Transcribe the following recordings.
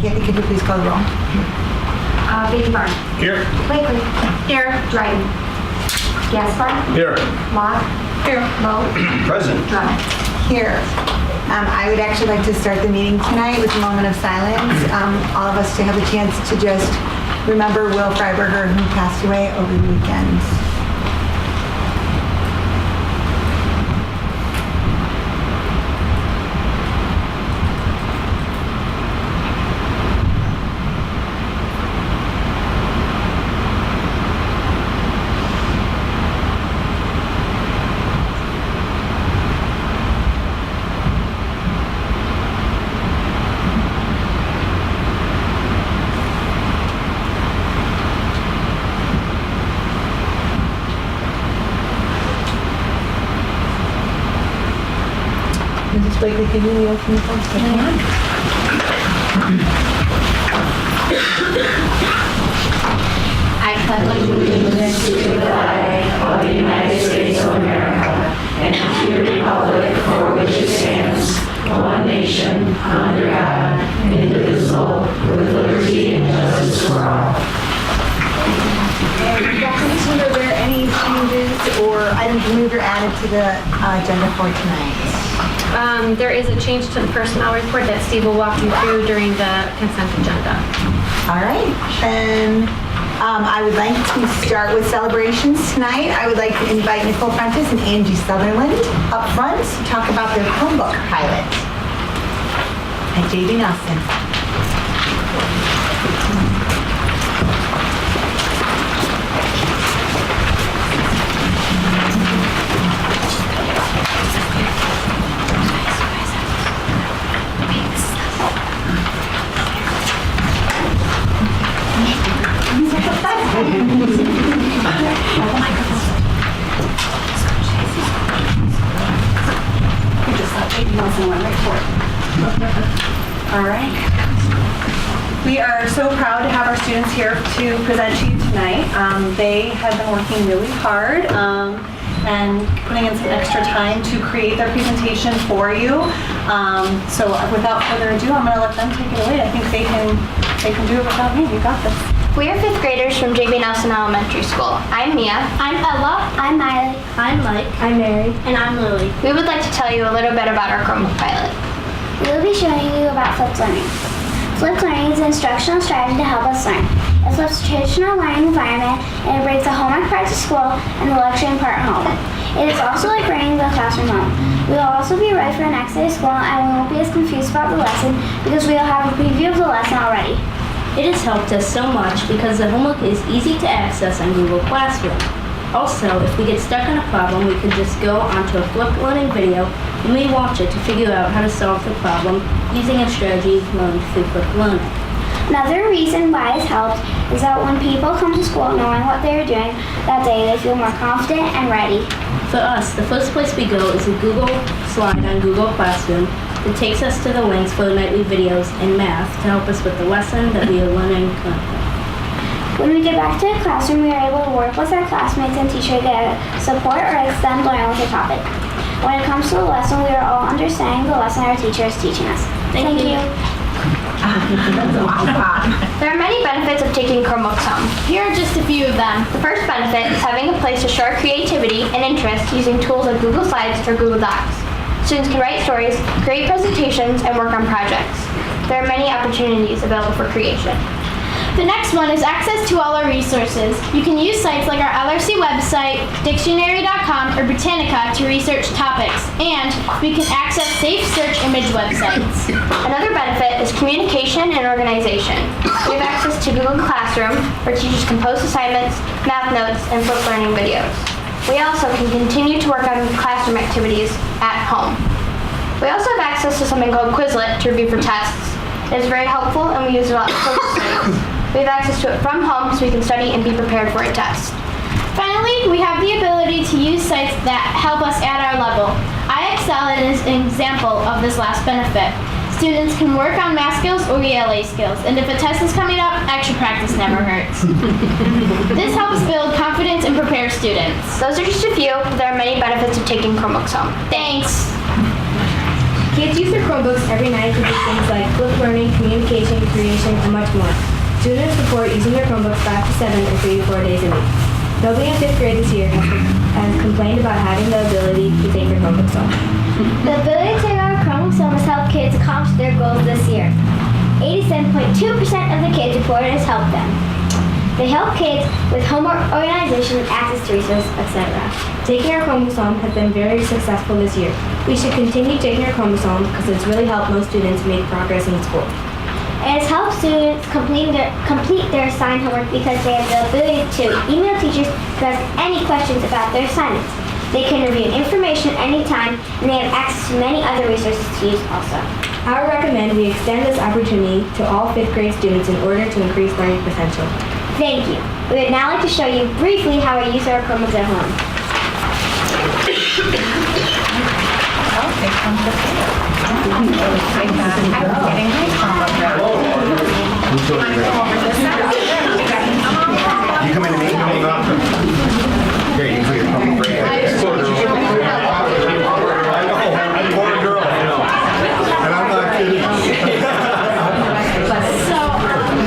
Kathy, could you please call the roll? Baby Barn. Here. Blakely. Here. Dryden. Gaspar. Here. Mock. Here. Moe. Present. Drummond. Here. I would actually like to start the meeting tonight with a moment of silence. All of us to have a chance to just remember Will Freiberger, who passed away over the weekend. Mrs. Blakely, can you open the phone? I pledge allegiance to the flag of the United States of America and to the republic for which it stands, one nation, under God, indivisible, with liberty and justice for all. Definition, are there any changes or items removed or added to the agenda for tonight? There is a change to the personnel report that Steve will walk you through during the consent agenda. All right, then I would like to start with celebrations tonight. I would like to invite Nicole Prentice and Angie Sutherland up front to talk about their Chromebook pilot at J.B. Nelson. All right. We are so proud to have our students here to present to you tonight. They have been working really hard and putting in some extra time to create their presentation for you. So without further ado, I'm going to let them take it away. I think they can do it without me. You got this. We are 5th graders from J.B. Nelson Elementary School. I'm Mia. I'm Ella. I'm Miley. I'm Mike. I'm Mary. And I'm Lily. We would like to tell you a little bit about our Chromebook pilot. We will be showing you about flipped learning. Flipped learning is an instructional strategy to help us learn. It flips a traditional learning environment and it brings the homework part to school and the lecturing part home. It is also like bringing the classroom home. We will also be ready for the next day of school and we won't be as confused about the lesson because we will have a preview of the lesson already. It has helped us so much because the homework is easy to access on Google Classroom. Also, if we get stuck on a problem, we can just go onto a flipped learning video and we watch it to figure out how to solve the problem using a strategy learned through flipped learning. Another reason why it's helped is that when people come to school knowing what they are doing that day, they feel more confident and ready. For us, the first place we go is a Google slide on Google Classroom that takes us to the links for the nightly videos in math to help us with the lesson that we are learning currently. When we get back to the classroom, we are able to work with our classmates and teacher to support or extend learning with the topic. When it comes to the lesson, we are all understanding the lesson our teacher is teaching us. Thank you. There are many benefits of taking Chromebooks home. Here are just a few of them. The first benefit is having a place to show our creativity and interest using tools like Google Slides or Google Docs. Students can write stories, create presentations, and work on projects. There are many opportunities available for creation. The next one is access to all our resources. You can use sites like our LRC website, dictionary.com, or Britannica to research topics, and we can access safe search image websites. Another benefit is communication and organization. We have access to Google Classroom, where teachers can post assignments, math notes, and flip learning videos. We also can continue to work on classroom activities at home. We also have access to something called Quizlet to review for tests. It is very helpful and we use it a lot for social studies. We have access to it from home so we can study and be prepared for a test. Finally, we have the ability to use sites that help us at our level. IXL is an example of this last benefit. Students can work on math skills or ELA skills, and if a test is coming up, extra practice never hurts. This helps build confidence and prepare students. Those are just a few, but there are many benefits of taking Chromebooks home. Thanks. Kids use their Chromebooks every night to do things like flip learning, communication, creation, and much more. Students report using their Chromebooks 5 to 7 or 3 to 4 days a week. Nobody in 5th grade this year has complained about having the ability to take their Chromebooks home. The ability to take our Chromebooks home has helped kids accomplish their goals this year. 87.2% of the kids reported has helped them. They help kids with homework organization, access to resources, etc. Taking our Chromebooks home has been very successful this year. We should continue taking our Chromebooks home because it's really helped most students make progress in school. It has helped students complete their assigned homework because they have the ability to email teachers to ask any questions about their assignments. They can review information anytime, and they have access to many other resources to use also. I would recommend we extend this opportunity to all 5th grade students in order to increase learning potential. Thank you. We would now like to show you briefly how we use our Chromebooks at home. You come into me? Here, you can put your Chromebook right here. I'm a poor girl. And I'm not kidding.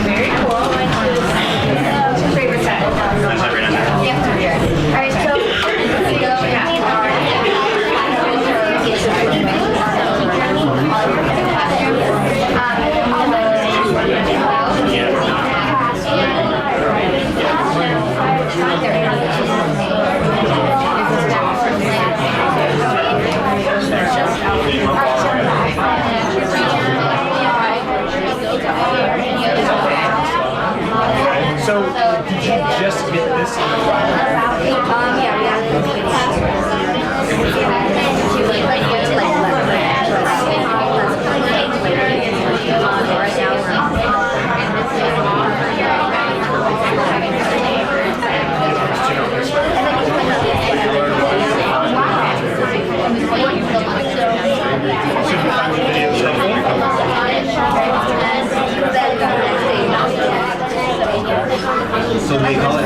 Very cool. Favorite set? All right, so So, did you just get this in the So they call it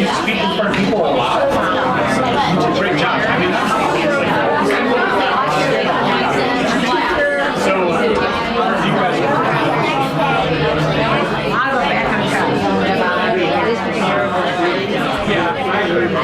you speak in front of people a lot? You did a great job. I mean, so, you guys I'll go back on track. yeah, I agree.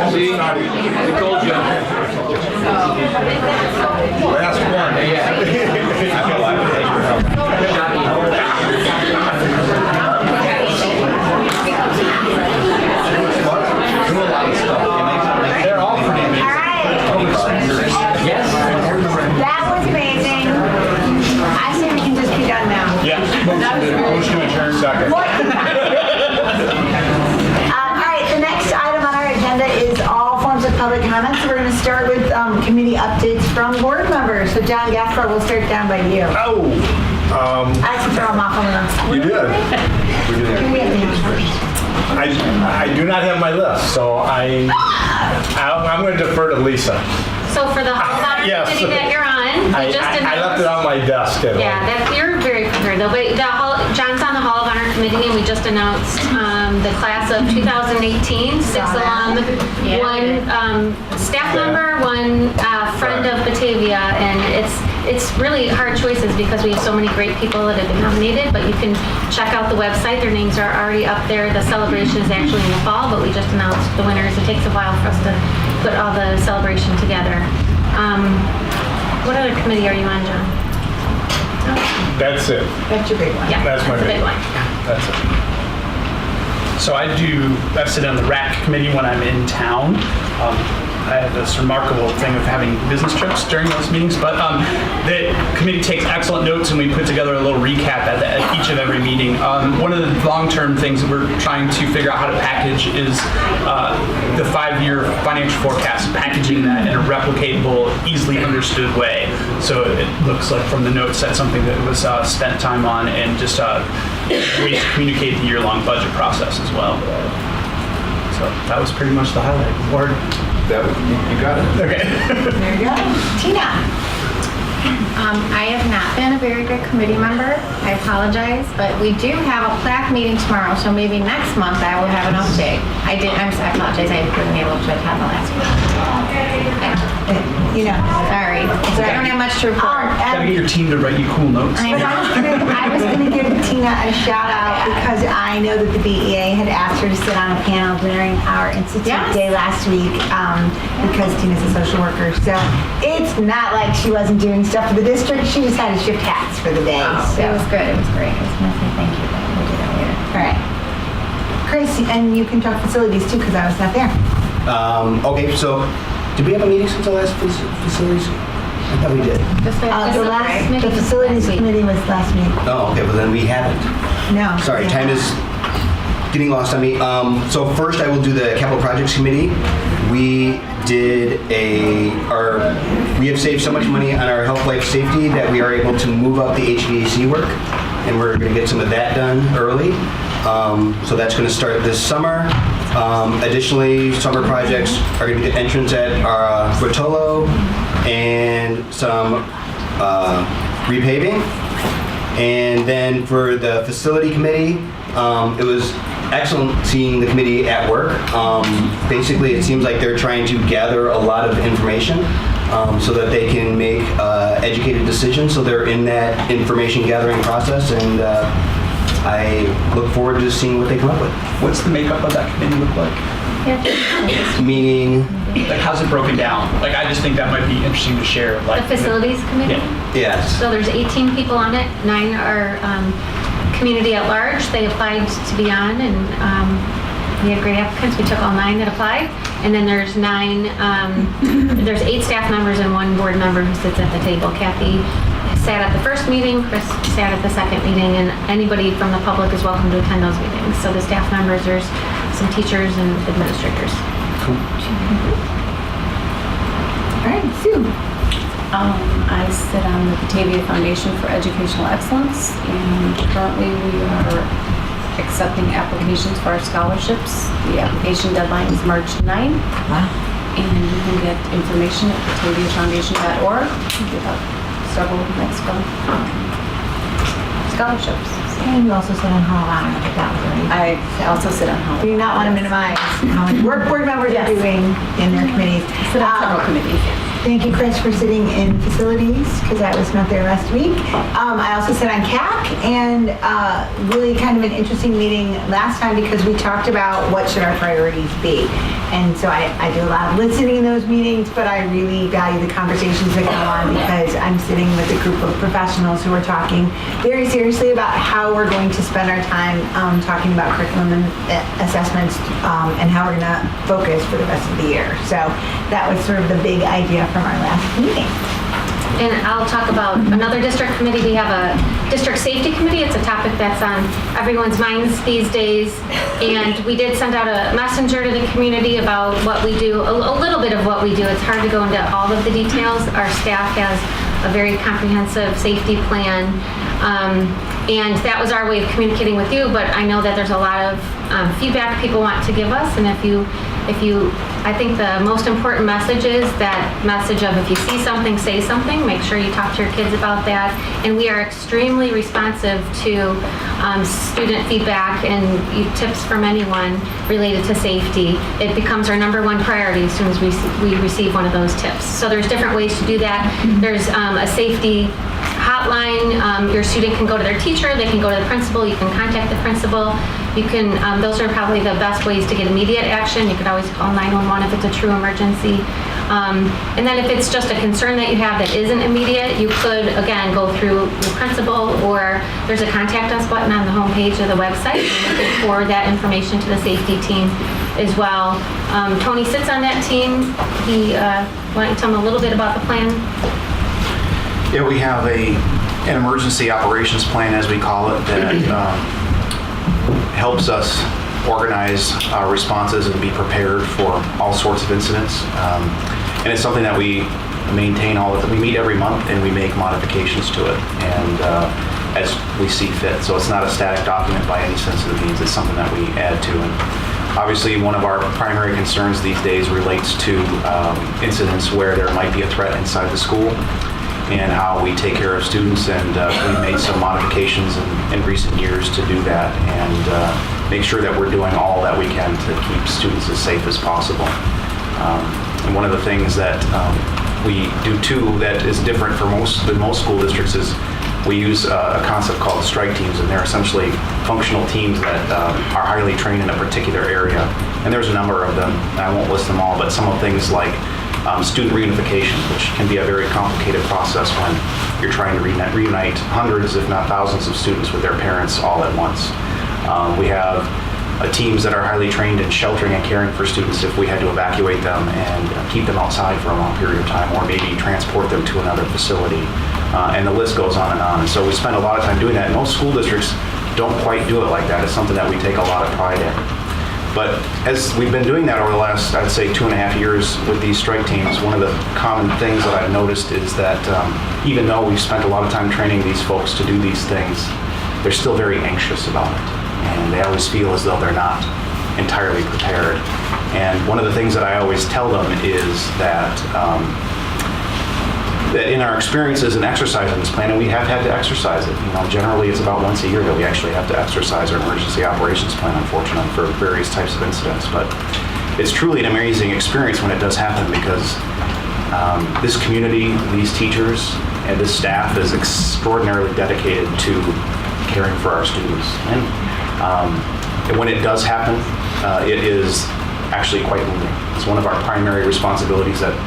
See, I told you. last one. I feel like from board members. So John Gaspar, we'll start down by you. Oh, I have to throw them off on the you did. I do not have my list, so I'm going to defer to Lisa. So for the Hall of Honor Yes. committee that you're on, we just announced. I left it on my desk at home. Yeah, you're very prepared though, but John's on the Hall of Honor committee and we just announced the class of 2018, 6 alum, one staff member, one friend of Batavia, and it's really hard choices because we have so many great people that have been nominated, but you can check out the website. Their names are already up there. The celebration is actually in the fall, but we just announced the winners. It takes a while for us to put all the celebration together. What other committee are you on, John? That's it. That's your big one. Yeah, That's my the big big one. That's it. So I sit on the RAC committee when I'm in town. I have this remarkable thing of having business trips during those meetings, but the committee takes excellent notes and we put together a little recap at each of every meeting. One of the long-term things that we're trying to figure out how to package is the 5-year financial forecast, packaging that in a replicatable, easily understood way. So it looks like from the notes that's something that was spent time on, and just ways to communicate the year-long budget process as well. So that was pretty much the highlight. Board. You got it. Okay. There you go. Tina. I have not been a very good committee member. I apologize, but we do have a plaque meeting tomorrow, so maybe next month I will have an update. I apologize, I wasn't able to attend the last one. Sorry. So I don't have much to report. Gotta get your team to write you cool notes. I know. I was going to give Tina a shout out because I know that the BEA had asked her to sit on a panel during our Institute Yes. Day last week because Tina's a social worker. So it's not like she wasn't doing stuff for the district. She just had to shift hats for the day. So. It was good. It was great. I was going to say thank you, but we'll do that later. All right. Chris, and you can talk facilities too because I was not there. Okay, so did we have a meeting since the last facilities? I thought we did. The facilities committee was last week. Oh, okay, well then we haven't. No. Sorry, time is getting lost on me. So first I will do the capital projects committee. We have saved so much money on our health, life, safety that we are able to move up the HVAC work, and we're going to get some of that done early. So that's going to start this summer. Additionally, summer projects are going to be the entrance at Rotolo and some repaving. And then for the facility committee, it was excellent seeing the committee at work. Basically, it seems like they're trying to gather a lot of information so that they can make educated decisions. So they're in that information gathering process, and I look forward to seeing what they come up with. What's the makeup of that committee look like? Meaning, Like, how's it broken down? Like, I just think that might be interesting to share. Like The facilities committee? Yeah. yes. So there's 18 people on it, 9 are community at large. They applied to be on, and we had great applicants. We took all 9 that applied. And then there's there's 8 staff members and 1 board member who sits at the table. Kathy sat at the first meeting, Chris sat at the second meeting, and anybody from the public is welcome to attend those meetings. So the staff members, there's some teachers and administrators. Cool. All right, Sue. I sit on the Batavia Foundation for Educational Excellence, and currently we are accepting applications for our scholarships. The application deadline is March 9th. Wow. And you can get information at bataviafoundation.org. We have several next scholarships. And you also sit on Hall of Honor. I also sit on Hall. We do not want to minimize how much work board members are doing in their committees. Sit on several committees. Thank you, Chris, for sitting in facilities, because I was not there last week. I also sit on CAC, and really kind of an interesting meeting last time because we talked about what should our priorities be. And so I do a lot of listening in those meetings, but I really value the conversations that go on because I'm sitting with a group of professionals who are talking very seriously about how we're going to spend our time talking about curriculum and assessments and how we're going to focus for the rest of the year. So that was sort of the big idea from our last meeting. And I'll talk about another district committee. We have a district safety committee. It's a topic that's on everyone's minds these days. And we did send out a messenger to the community about what we do, a little bit of what we do. It's hard to go into all of the details. Our staff has a very comprehensive safety plan. And that was our way of communicating with you, but I know that there's a lot of feedback people want to give us, and I think the most important message is that message of if you see something, say something. Make sure you talk to your kids about that. And we are extremely responsive to student feedback and tips from anyone related to safety. It becomes our #1 priority as soon as we receive one of those tips. So there's different ways to do that. There's a safety hotline. Your student can go to their teacher, they can go to the principal, you can contact the principal. You can, those are probably the best ways to get immediate action. You could always call 911 if it's a true emergency. And then if it's just a concern that you have that isn't immediate, you could, again, go through your principal, or there's a contact us button on the homepage of the website. You can forward that information to the safety team as well. Tony sits on that team. Why don't you tell him a little bit about the plan? Yeah, we have an emergency operations plan, as we call it, that helps us organize our responses and be prepared for all sorts of incidents. And it's something that we maintain we meet every month and we make modifications to it, and as we see fit. So it's not a static document by any sense of the means. It's something that we add to. And obviously, one of our primary concerns these days relates to incidents where there might be a threat inside the school, and how we take care of students, and we made some modifications in recent years to do that, and make sure that we're doing all that we can to keep students as safe as possible. And one of the things that we do too that is different than most school districts is we use a concept called strike teams, and they're essentially functional teams that are highly trained in a particular area. And there's a number of them, and I won't list them all, but some of things like student reunification, which can be a very complicated process when you're trying to reunite hundreds, if not thousands, of students with their parents all at once. We have teams that are highly trained in sheltering and caring for students if we had to evacuate them and keep them outside for a long period of time, or maybe transport them to another facility. And the list goes on and on. And so we spend a lot of time doing that. And most school districts don't quite do it like that. It's something that we take a lot of pride in. But as we've been doing that over the last, I'd say, 2.5 years with these strike teams, one of the common things that I've noticed is that even though we've spent a lot of time training these folks to do these things, they're still very anxious about it. And they always feel as though they're not entirely prepared. And one of the things that I always tell them is that that in our experiences in exercising this plan, and we have had to exercise it, generally it's about once a year that we actually have to exercise our emergency operations plan, unfortunately, for various types of incidents. But it's truly an amazing experience when it does happen, because this community, these teachers, and this staff is extraordinarily dedicated to caring for our students. And when it does happen, it is actually quite moving. It's one of our primary responsibilities that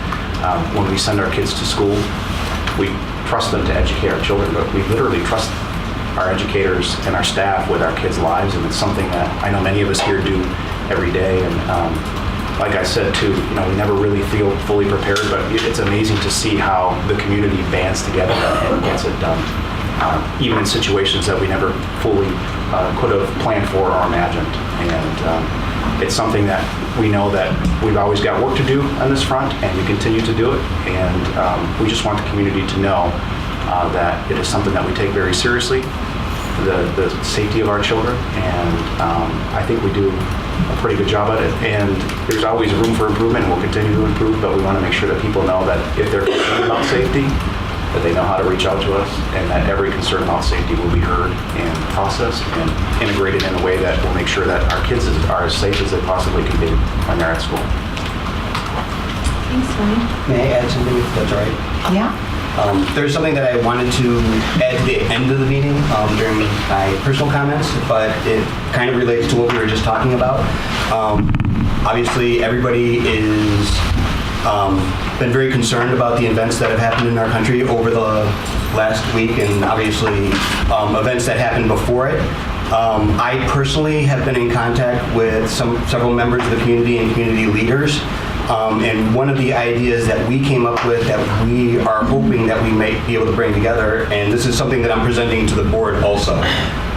when we send our kids to school, we trust them to educate our children, but we literally trust our educators and our staff with our kids' lives, and it's something that I know many of us here do every day. And like I said too, we never really feel fully prepared, but it's amazing to see how the community bands together and gets it done, even in situations that we never fully could have planned for or imagined. And it's something that we know that we've always got work to do on this front, and we continue to do it. And we just want the community to know that it is something that we take very seriously, the safety of our children, and I think we do a pretty good job at it. And there's always room for improvement, and we'll continue to improve, but we want to make sure that people know that if they're concerned about safety, that they know how to reach out to us, and that every concern about safety will be heard and processed and integrated in a way that will make sure that our kids are as safe as they possibly can be when they're at school. Thanks, Ryan. May I add something, if that's all right? Yeah. There's something that I wanted to add to the end of the meeting during my personal comments, but it kind of relates to what we were just talking about. Obviously, everybody is been very concerned about the events that have happened in our country over the last week, and obviously events that happened before it. I personally have been in contact with several members of the community and community leaders And one of the ideas that we came up with that we are hoping that we might be able to bring together, and this is something that I'm presenting to the board also,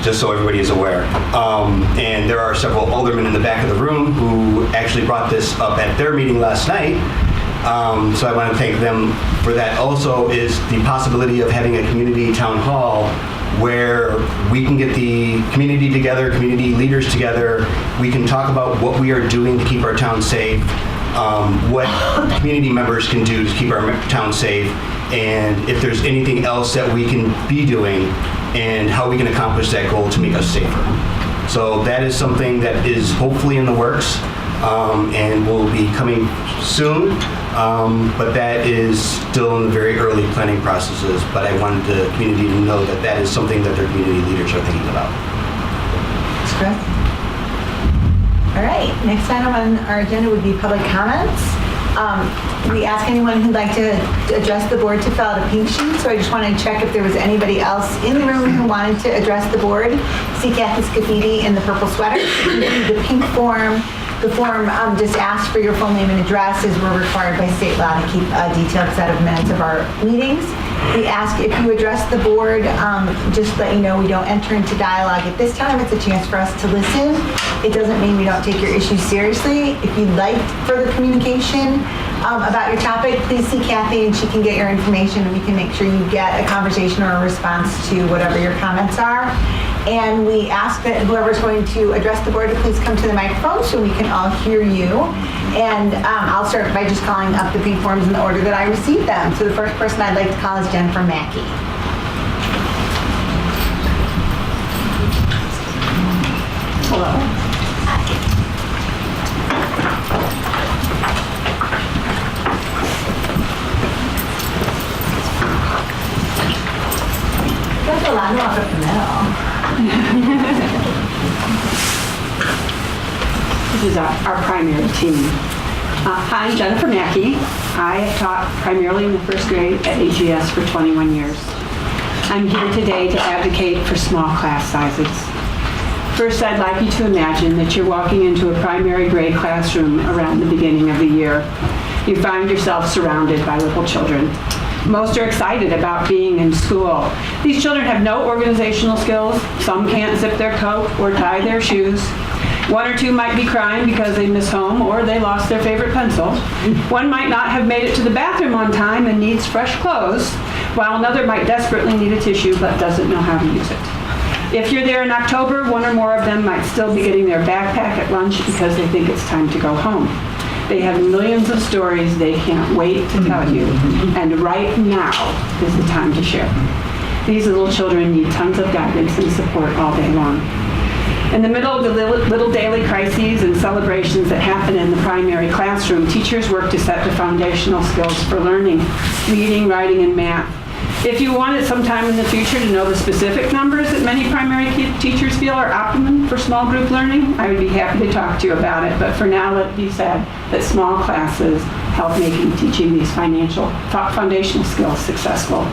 just so everybody is aware. And there are several aldermen in the back of the room who actually brought this up at their meeting last night. So I want to thank them for that. Also is the possibility of having a community town hall where we can get the community together, community leaders together. We can talk about what we are doing to keep our town safe, what community members can do to keep our town safe, and if there's anything else that we can be doing and how we can accomplish that goal to make us safer. So that is something that is hopefully in the works and will be coming soon. But that is still in the very early planning processes. But I wanted the community to know that that is something that their community leaders are thinking about. That's correct. All right, next item on our agenda would be public comments. We ask anyone who'd like to address the board to fill out a pink sheet, so I just wanted to check if there was anybody else in the room who wanted to address the board. See Kathy Scafidi in the purple sweater. The pink form. The form just asks for your full name and address, as we're required by state law to keep a detailed set of minutes of our meetings. We ask if you address the board, just let you know we don't enter into dialogue at this time. It's a chance for us to listen. It doesn't mean we don't take your issues seriously. If you'd like further communication about your topic, please see Kathy and she can get your information and we can make sure you get a conversation or a response to whatever your comments are. And we ask that whoever's going to address the board to please come to the microphone so we can all hear you. And I'll start by just calling up the pink forms in the order that I received them. So the first person I'd like to call is Jennifer Mackey. Hello. That's a lot of up the middle. This is our primary team. Hi, I'm Jennifer Mackey. I have taught primarily in the first grade at AGS for 21 years. I'm here today to advocate for small class sizes. First, I'd like you to imagine that you're walking into a primary grade classroom around the beginning of the year. You find yourself surrounded by little children. Most are excited about being in school. These children have no organizational skills. Some can't zip their coat or tie their shoes. One or two might be crying because they miss home or they lost their favorite pencil. One might not have made it to the bathroom on time and needs fresh clothes, while another might desperately need a tissue but doesn't know how to use it. If you're there in October, one or more of them might still be getting their backpack at lunch because they think it's time to go home. They have millions of stories they can't wait to tell you, and right now is the time to share. These little children need tons of guidance and support all day long. In the middle of the little daily crises and celebrations that happen in the primary classroom, teachers work to set the foundational skills for learning, reading, writing, and math. If you wanted sometime in the future to know the specific numbers that many primary teachers feel are optimum for small group learning, I would be happy to talk to you about it. But for now, let it be said that small classes help making teaching these foundational skills successful.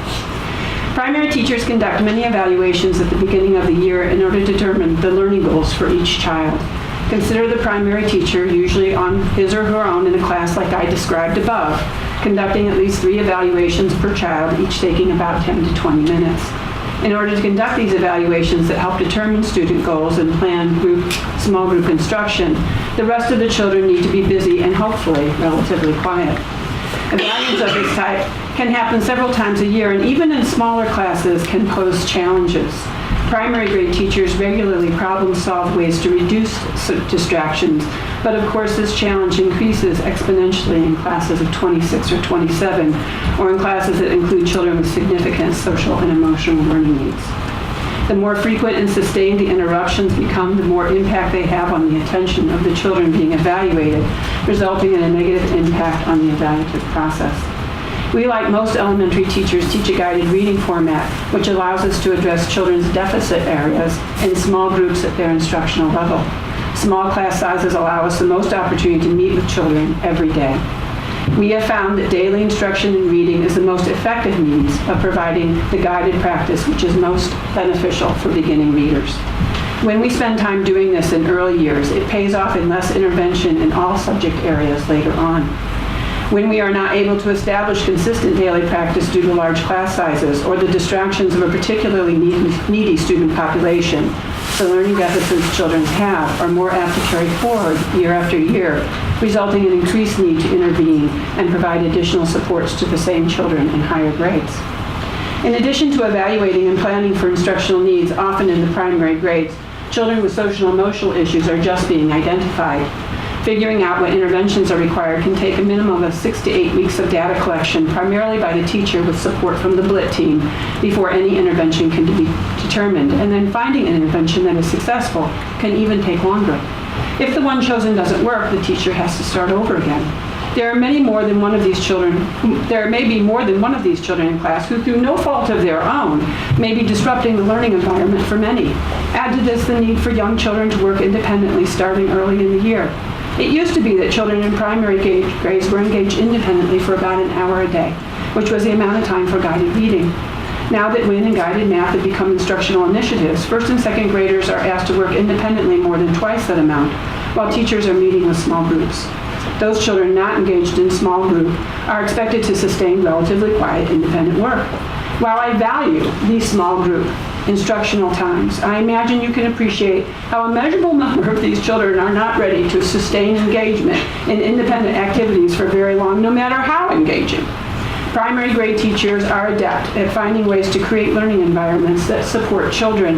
Primary teachers conduct many evaluations at the beginning of the year in order to determine the learning goals for each child. Consider the primary teacher, usually on his or her own in a class like I described above, conducting at least 3 evaluations per child, each taking about 10 to 20 minutes. In order to conduct these evaluations that help determine student goals and plan small group instruction, the rest of the children need to be busy and hopefully relatively quiet. Evaluations of this type can happen several times a year, and even in smaller classes can pose challenges. Primary grade teachers regularly problem solve ways to reduce distractions, but of course this challenge increases exponentially in classes of 26 or 27, or in classes that include children with significant social and emotional learning needs. The more frequent and sustained the interruptions become, the more impact they have on the attention of the children being evaluated, resulting in a negative impact on the evaluative process. We, like most elementary teachers, teach a guided reading format, which allows us to address children's deficit areas in small groups at their instructional level. Small class sizes allow us the most opportunity to meet with children every day. We have found that daily instruction in reading is the most effective means of providing the guided practice which is most beneficial for beginning readers. When we spend time doing this in early years, it pays off in less intervention in all subject areas later on. When we are not able to establish consistent daily practice due to large class sizes or the distractions of a particularly needy student population, the learning deficits children have are more apt to carry forward year after year, resulting in increased need to intervene and provide additional supports to the same children in higher grades. In addition to evaluating and planning for instructional needs, often in the primary grades, children with social and emotional issues are just being identified. Figuring out what interventions are required can take a minimum of 6 to 8 weeks of data collection, primarily by the teacher with support from the BLIT team, before any intervention can be determined. And then finding an intervention that is successful can even take longer. If the one chosen doesn't work, the teacher has to start over again. There may be more than one of these children in class who, through no fault of their own, may be disrupting the learning environment for many. Add to this the need for young children to work independently starting early in the year. It used to be that children in primary grades were engaged independently for about an hour a day, which was the amount of time for guided reading. Now that WIN and guided math have become instructional initiatives, first and second graders are asked to work independently more than twice that amount, while teachers are meeting with small groups. Those children not engaged in small group are expected to sustain relatively quiet, independent work. While I value these small group instructional times, I imagine you can appreciate how a measurable number of these children are not ready to sustain engagement in independent activities for very long, no matter how engaging. Primary grade teachers are adept at finding ways to create learning environments that support children,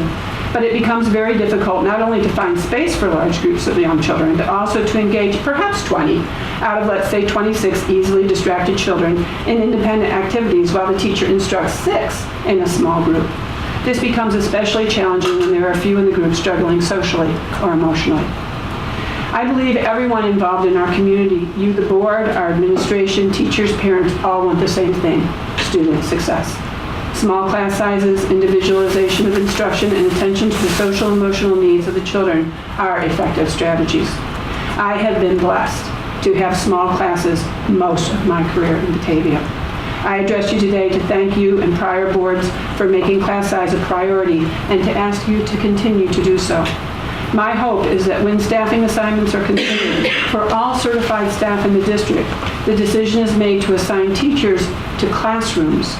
but it becomes very difficult not only to find space for large groups of young children, but also to engage perhaps 20 out of, let's say, 26 easily distracted children in independent activities while the teacher instructs 6 in a small group. This becomes especially challenging when there are a few in the group struggling socially or emotionally. I believe everyone involved in our community, you, the board, our administration, teachers, parents, all want the same thing: student success. Small class sizes, individualization of instruction, and attention to the social and emotional needs of the children are effective strategies. I have been blessed to have small classes most of my career in Batavia. I address you today to thank you and prior boards for making class size a priority and to ask you to continue to do so. My hope is that when staffing assignments are considered for all certified staff in the district, the decision is made to assign teachers to classrooms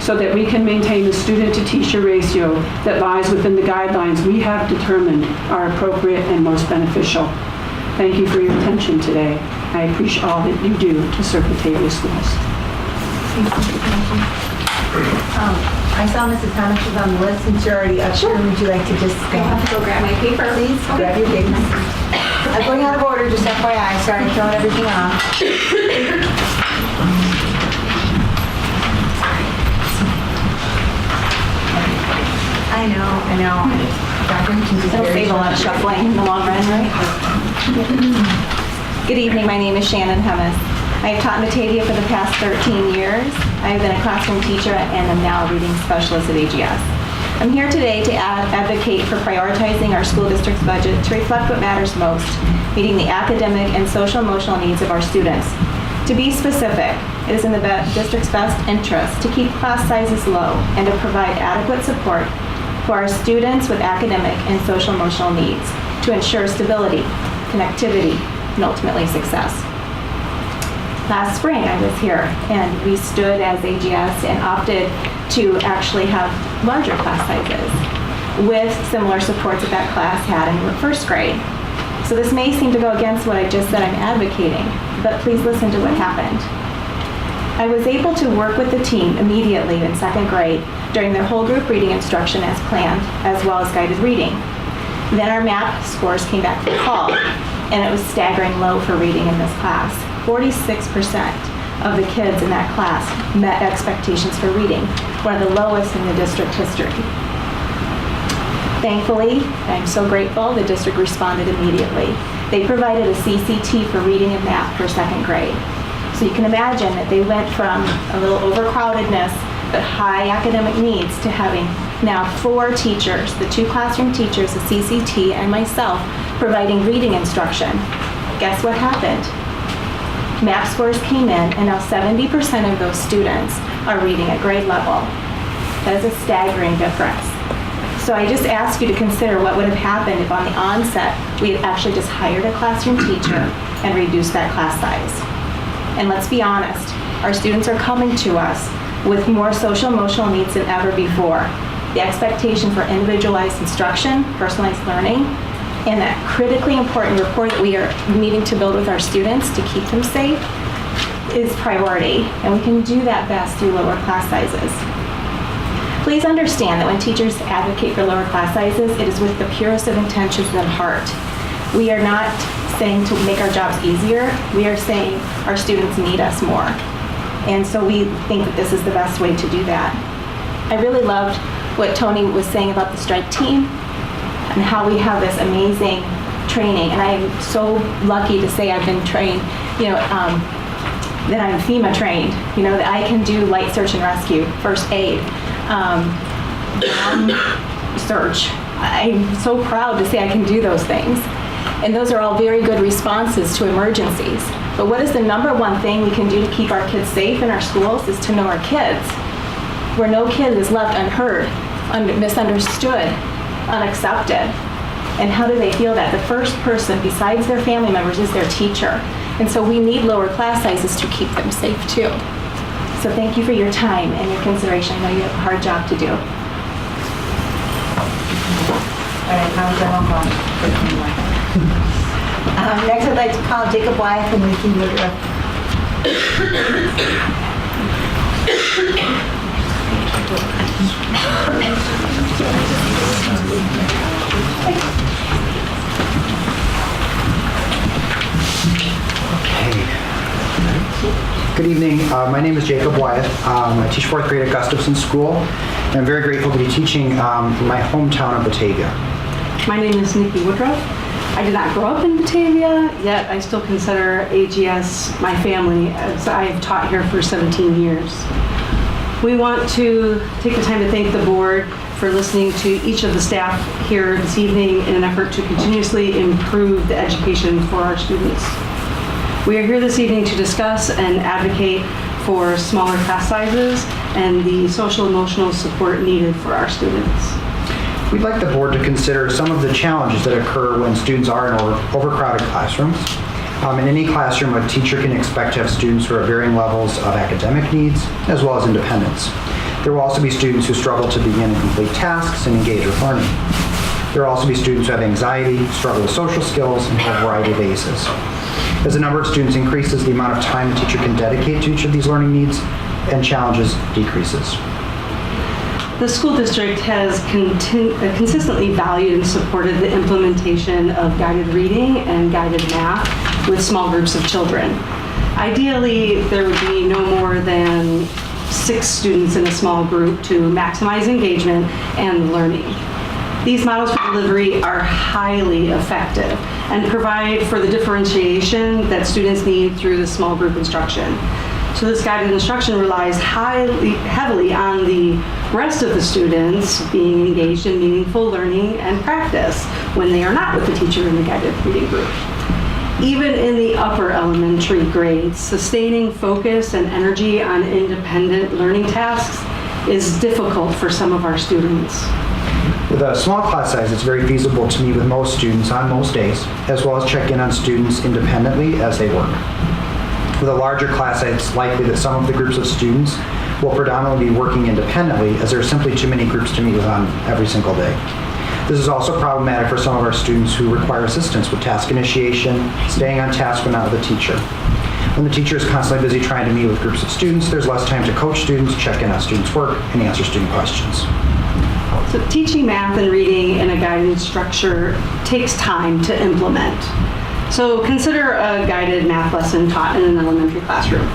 so that we can maintain the student-to-teacher ratio that lies within the guidelines we have determined are appropriate and most beneficial. Thank you for your attention today. I appreciate all that you do to serve Batavia schools. I saw Mrs. Thomas was on the list, since you're already up here. Would you like to just I have to go grab my paper. Please, grab your papers. I'm going out of order, just FYI. Sorry, throwing everything off. I know. It'll save a lot of shuffling in the long run, right? Good evening, my name is Shannon Hemmes. I have taught in Batavia for the past 13 years. I have been a classroom teacher and am now a reading specialist at AGS. I'm here today to advocate for prioritizing our school district's budget to reflect what matters most, meeting the academic and social emotional needs of our students. To be specific, it is in the district's best interest to keep class sizes low and to provide adequate support for our students with academic and social emotional needs to ensure stability, connectivity, and ultimately success. Last spring I was here and we stood as AGS and opted to actually have larger class sizes with similar supports that that class had in first grade. So this may seem to go against what I just said I'm advocating, but please listen to what happened. I was able to work with the team immediately in second grade during their whole group reading instruction as planned, as well as guided reading. Then our math scores came back for the fall, and it was staggering low for reading in this class. 46% of the kids in that class met expectations for reading, one of the lowest in the district history. Thankfully, I'm so grateful, the district responded immediately. They provided a CCT for reading and math for second grade. So you can imagine that they went from a little overcrowdedness, but high academic needs, to having now 4 teachers, the 2 classroom teachers, the CCT, and myself, providing reading instruction. Guess what happened? MAP scores came in, and now 70% of those students are reading at grade level. That is a staggering difference. So I just ask you to consider what would have happened if on the onset we had actually just hired a classroom teacher and reduced that class size. And let's be honest, our students are coming to us with more social emotional needs than ever before. The expectation for individualized instruction, personalized learning, and that critically important rapport that we are needing to build with our students to keep them safe is priority. And we can do that best through lower class sizes. Please understand that when teachers advocate for lower class sizes, it is with the purest of intentions and heart. We are not saying to make our jobs easier. We are saying our students need us more. And so we think that this is the best way to do that. I really loved what Tony was saying about the strike team and how we have this amazing training. And I am so lucky to say I've been trained, that I'm FEMA trained, that I can do light search and rescue, first aid, search. I'm so proud to say I can do those things. And those are all very good responses to emergencies. But what is the number one thing we can do to keep our kids safe in our schools is to know our kids. Where no kid is left unheard, misunderstood, unaccepted. And how do they feel that? The first person besides their family members is their teacher. And so we need lower class sizes to keep them safe too. So thank you for your time and your consideration. I know you have a hard job to do. All right, now we're going on. Next, I'd like to call Jacob Wyeth and Nikki Woodruff. Good evening. My name is Jacob Wyeth. I teach 4th grade at Gustafson School, and I'm very grateful to be teaching in my hometown of Batavia. My name is Nikki Woodruff. I did not grow up in Batavia, yet I still consider AGS my family, as I have taught here for 17 years. We want to take the time to thank the board for listening to each of the staff here this evening in an effort to continuously improve the education for our students. We are here this evening to discuss and advocate for smaller class sizes and the social emotional support needed for our students. We'd like the board to consider some of the challenges that occur when students are in overcrowded classrooms. In any classroom, a teacher can expect to have students who are at varying levels of academic needs as well as independence. There will also be students who struggle to begin and complete tasks and engage with learning. There will also be students who have anxiety, struggle with social skills, and have a variety of ACEs. As the number of students increases, the amount of time a teacher can dedicate to each of these learning needs and challenges decreases. The school district has consistently valued and supported the implementation of guided reading and guided math with small groups of children. Ideally, there would be no more than 6 students in a small group to maximize engagement and learning. These models for delivery are highly effective and provide for the differentiation that students need through the small group instruction. So this guided instruction relies heavily on the rest of the students being engaged in meaningful learning and practice when they are not with the teacher in the guided reading group. Even in the upper elementary grades, sustaining focus and energy on independent learning tasks is difficult for some of our students. With a small class size, it's very feasible to meet with most students on most days, as well as check in on students independently as they work. With a larger class size, it's likely that some of the groups of students will predominantly be working independently, as there are simply too many groups to meet with on every single day. This is also problematic for some of our students who require assistance with task initiation, staying on task when not with a teacher. When the teacher is constantly busy trying to meet with groups of students, there's less time to coach students, check in on students' work, and answer student questions. So teaching math and reading in a guided structure takes time to implement. So consider a guided math lesson taught in an elementary classroom.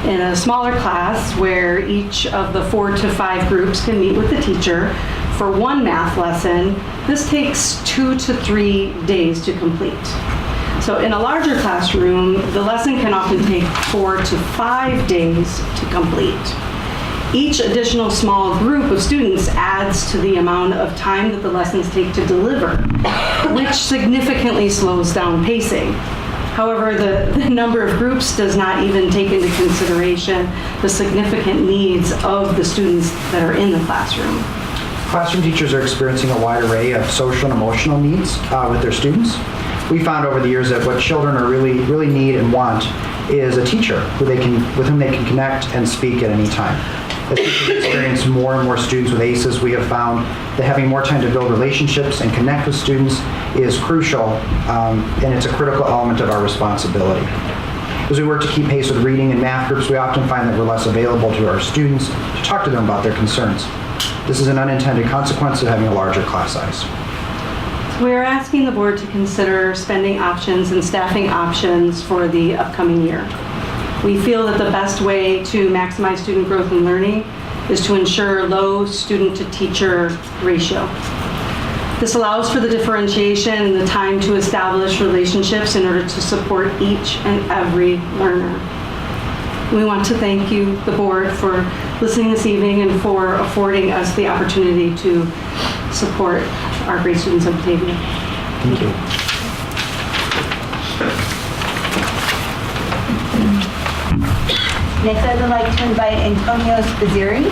In a smaller class where each of the 4 to 5 groups can meet with the teacher for one math lesson, this takes 2 to 3 days to complete. So in a larger classroom, the lesson can often take 4 to 5 days to complete. Each additional small group of students adds to the amount of time that the lessons take to deliver, which significantly slows down pacing. However, the number of groups does not even take into consideration the significant needs of the students that are in the classroom. Classroom teachers are experiencing a wide array of social and emotional needs with their students. We found over the years that what children are really need and want is a teacher with whom they can connect and speak at any time. As teachers experience more and more students with ACEs, we have found that having more time to build relationships and connect with students is crucial, and it's a critical element of our responsibility. As we work to keep pace with reading and math groups, we often find that we're less available to our students to talk to them about their concerns. This is an unintended consequence of having a larger class size. We are asking the board to consider spending options and staffing options for the upcoming year. We feel that the best way to maximize student growth and learning is to ensure low student-to-teacher ratio. This allows for the differentiation and the time to establish relationships in order to support each and every learner. We want to thank you, the board, for listening this evening and for affording us the opportunity to support our great students of Batavia. Thank you. Next, I would like to invite Antonio Spazzeri.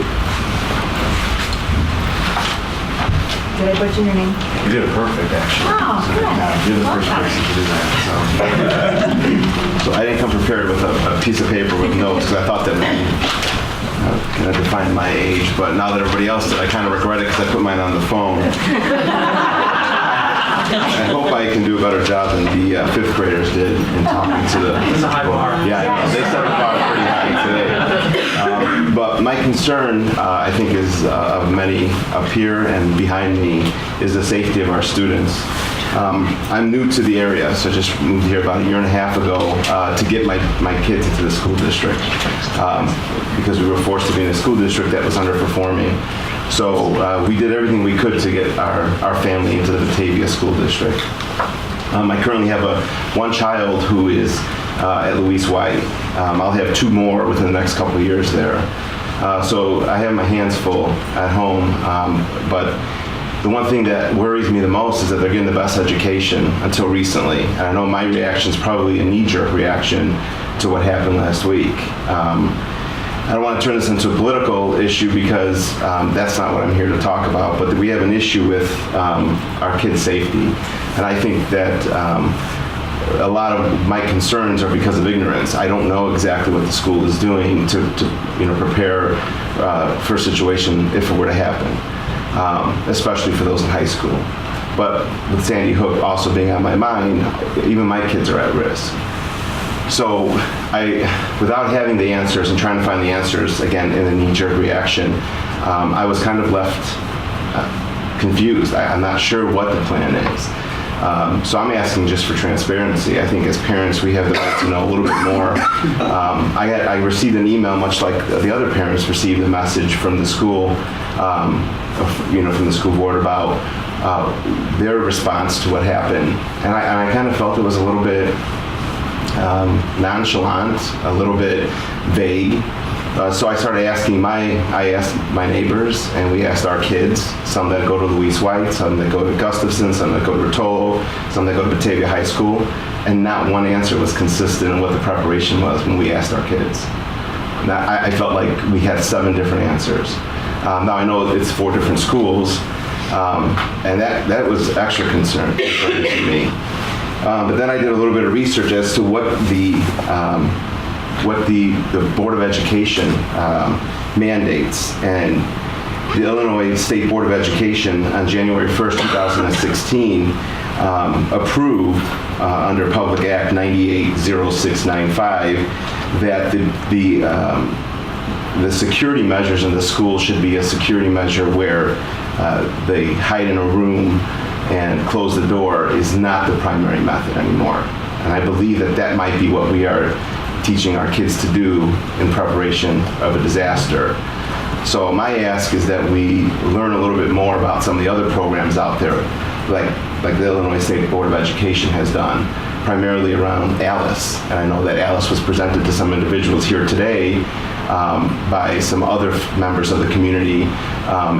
Did I butcher your name? You did it perfect, actually. Oh, good. You're the first person to do that. So I didn't come prepared with a piece of paper with notes because I thought that kind of defined my age. But now that everybody else did, I kind of regret it because I put mine on the phone. I hope I can do a better job than the fifth graders did in talking to the. It's a high bar. Yeah, I know. They set the bar pretty high today. But my concern, I think, is of many up here and behind me, is the safety of our students. I'm new to the area, so I just moved here about a year and a half ago to get my kids into the school district because we were forced to be in a school district that was underperforming. So we did everything we could to get our family into the Batavia School District. I currently have one child who is at Louise White. I'll have two more within the next couple of years there. So I have my hands full at home, but the one thing that worries me the most is that they're getting the best education until recently. And I know my reaction is probably a knee-jerk reaction to what happened last week. I don't want to turn this into a political issue because that's not what I'm here to talk about, but we have an issue with our kids' safety. And I think that a lot of my concerns are because of ignorance. I don't know exactly what the school is doing to prepare for a situation if it were to happen, especially for those in high school. But with Sandy Hook also being on my mind, even my kids are at risk. So without having the answers and trying to find the answers, again, in a knee-jerk reaction, I was kind of left confused. I'm not sure what the plan is. So I'm asking just for transparency. I think as parents, we have the right to know a little bit more. I received an email, much like the other parents received a message from the school, from the school board about their response to what happened. And I kind of felt it was a little bit nonchalant, a little bit vague. So I started asking I asked my neighbors, and we asked our kids, some that go to Louise White, some that go to Gustafson, some that go to Rotolo, some that go to Batavia High School, and not one answer was consistent in what the preparation was when we asked our kids. Now, I felt like we had 7 different answers. Now I know it's 4 different schools, and that was extra concerning to me. But then I did a little bit of research as to what the Board of Education mandates. And the Illinois State Board of Education on January 1st, 2016 approved under Public Act 980695 that the security measures in the school should be a security measure where they hide in a room and close the door is not the primary method anymore. And I believe that might be what we are teaching our kids to do in preparation of a disaster. So my ask is that we learn a little bit more about some of the other programs out there, like the Illinois State Board of Education has done, primarily around ALICE. And I know that ALICE was presented to some individuals here today by some other members of the community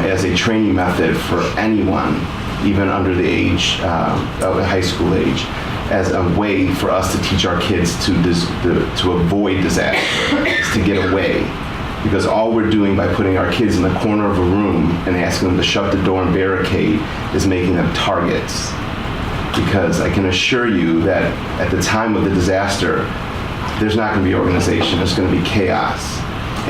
as a training method for anyone, even under the age of high school age, as a way for us to teach our kids to avoid disaster, to get away. because all we're doing by putting our kids in the corner of a room and asking them to shut the door and barricade is making them targets. Because I can assure you that at the time of the disaster, there's not going to be organization, there's going to be chaos.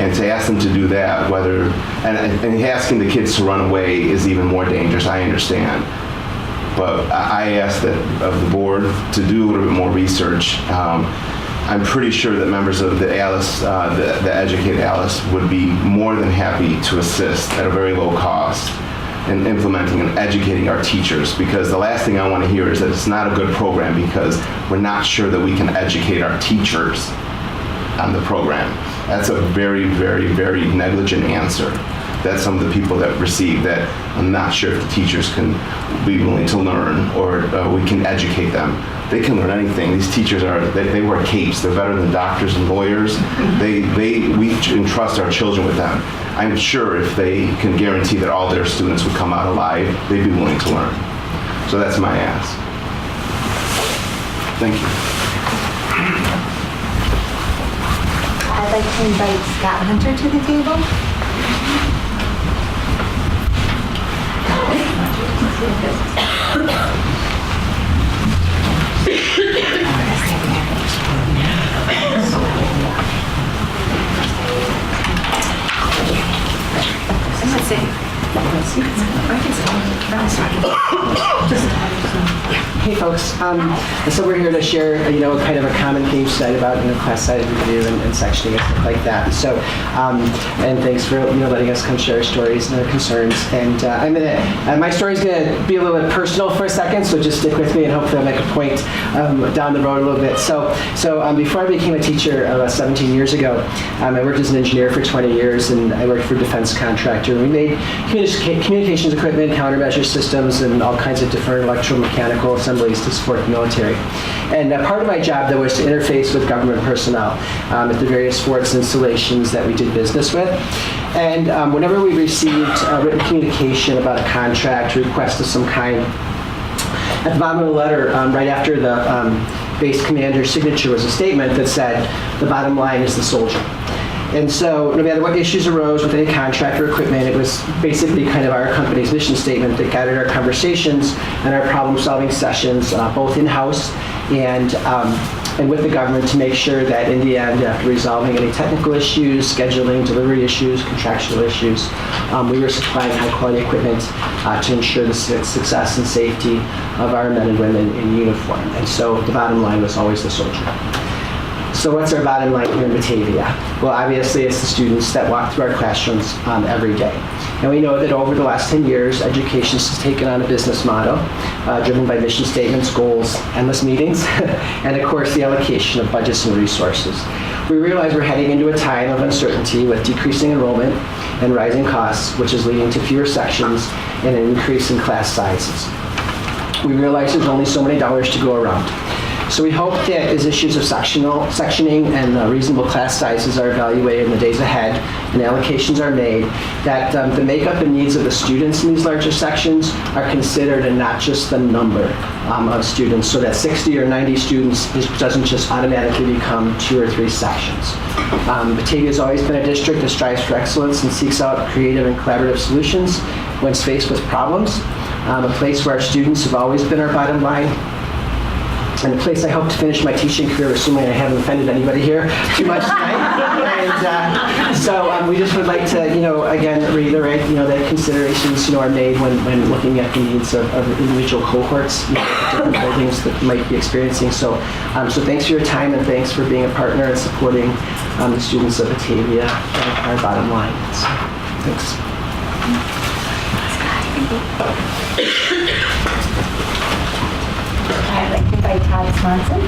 And to ask them to do that, and asking the kids to run away is even more dangerous, I understand. But I ask that of the board to do a little bit more research. I'm pretty sure that members of the Alice, the Educate Alice, would be more than happy to assist at a very low cost in implementing and educating our teachers, because the last thing I want to hear is that it's not a good program because we're not sure that we can educate our teachers on the program. That's a very, very, very negligent answer. That's some of the people that receive that. I'm not sure if the teachers can be willing to learn or we can educate them. They can learn anything. These teachers they wear capes. They're better than doctors and lawyers. We entrust our children with them. I'm sure if they can guarantee that all their students would come out alive, they'd be willing to learn. So that's my ask. Thank you. I'd like to invite Scott Hunter to the table. Hey folks, so we're here to share, kind of a common theme tonight about, class size review and sectioning and stuff like that. So, and thanks for, letting us come share our stories and our concerns. And my story's gonna be a little bit personal for a second, so just stick with me and hopefully I'll make a point down the road a little bit. So before I became a teacher 17 years ago, I worked as an engineer for 20 years and I worked for a defense contractor. We made communications equipment, countermeasure systems, and all kinds of different electromechanical assemblies to support the military. And part of my job, though, was to interface with government personnel at the various forts and installations that we did business with. And whenever we received written communication about a contract, request of some kind, at the bottom of the letter, right after the base commander's signature was a statement that said, the bottom line is the soldier. And so no matter what issues arose with any contract or equipment, it was basically kind of our company's mission statement that guided our conversations and our problem-solving sessions, both in-house and with the government, to make sure that in the end, after resolving any technical issues, scheduling, delivery issues, contractual issues, we were supplying high-quality equipment to ensure the success and safety of our men and women in uniform. And so the bottom line was always the soldier. So what's our bottom line here in Batavia? Well, obviously it's the students that walk through our classrooms every day. And we know that over the last 10 years, education has taken on a business model driven by mission statements, goals, endless meetings, and of course the allocation of budgets and resources. We realize we're heading into a time of uncertainty with decreasing enrollment and rising costs, which is leading to fewer sections and an increase in class sizes. We realize there's only so many dollars to go around. So we hope that as issues of sectioning and reasonable class sizes are evaluated in the days ahead and allocations are made, that the makeup and needs of the students in these larger sections are considered and not just the number of students, so that 60 or 90 students doesn't just automatically become 2 or 3 sections. Batavia has always been a district that strives for excellence and seeks out creative and collaborative solutions when faced with problems, a place where our students have always been our bottom line, and a place I hope to finish my teaching career, assuming I haven't offended anybody here too much tonight. And so we just would like to, again, reiterate, that considerations, are made when looking at the needs of individual cohorts, different buildings that might be experiencing. So thanks for your time and thanks for being a partner and supporting the students of Batavia and our bottom line. So, thanks. I'd like to invite Todd Swanson.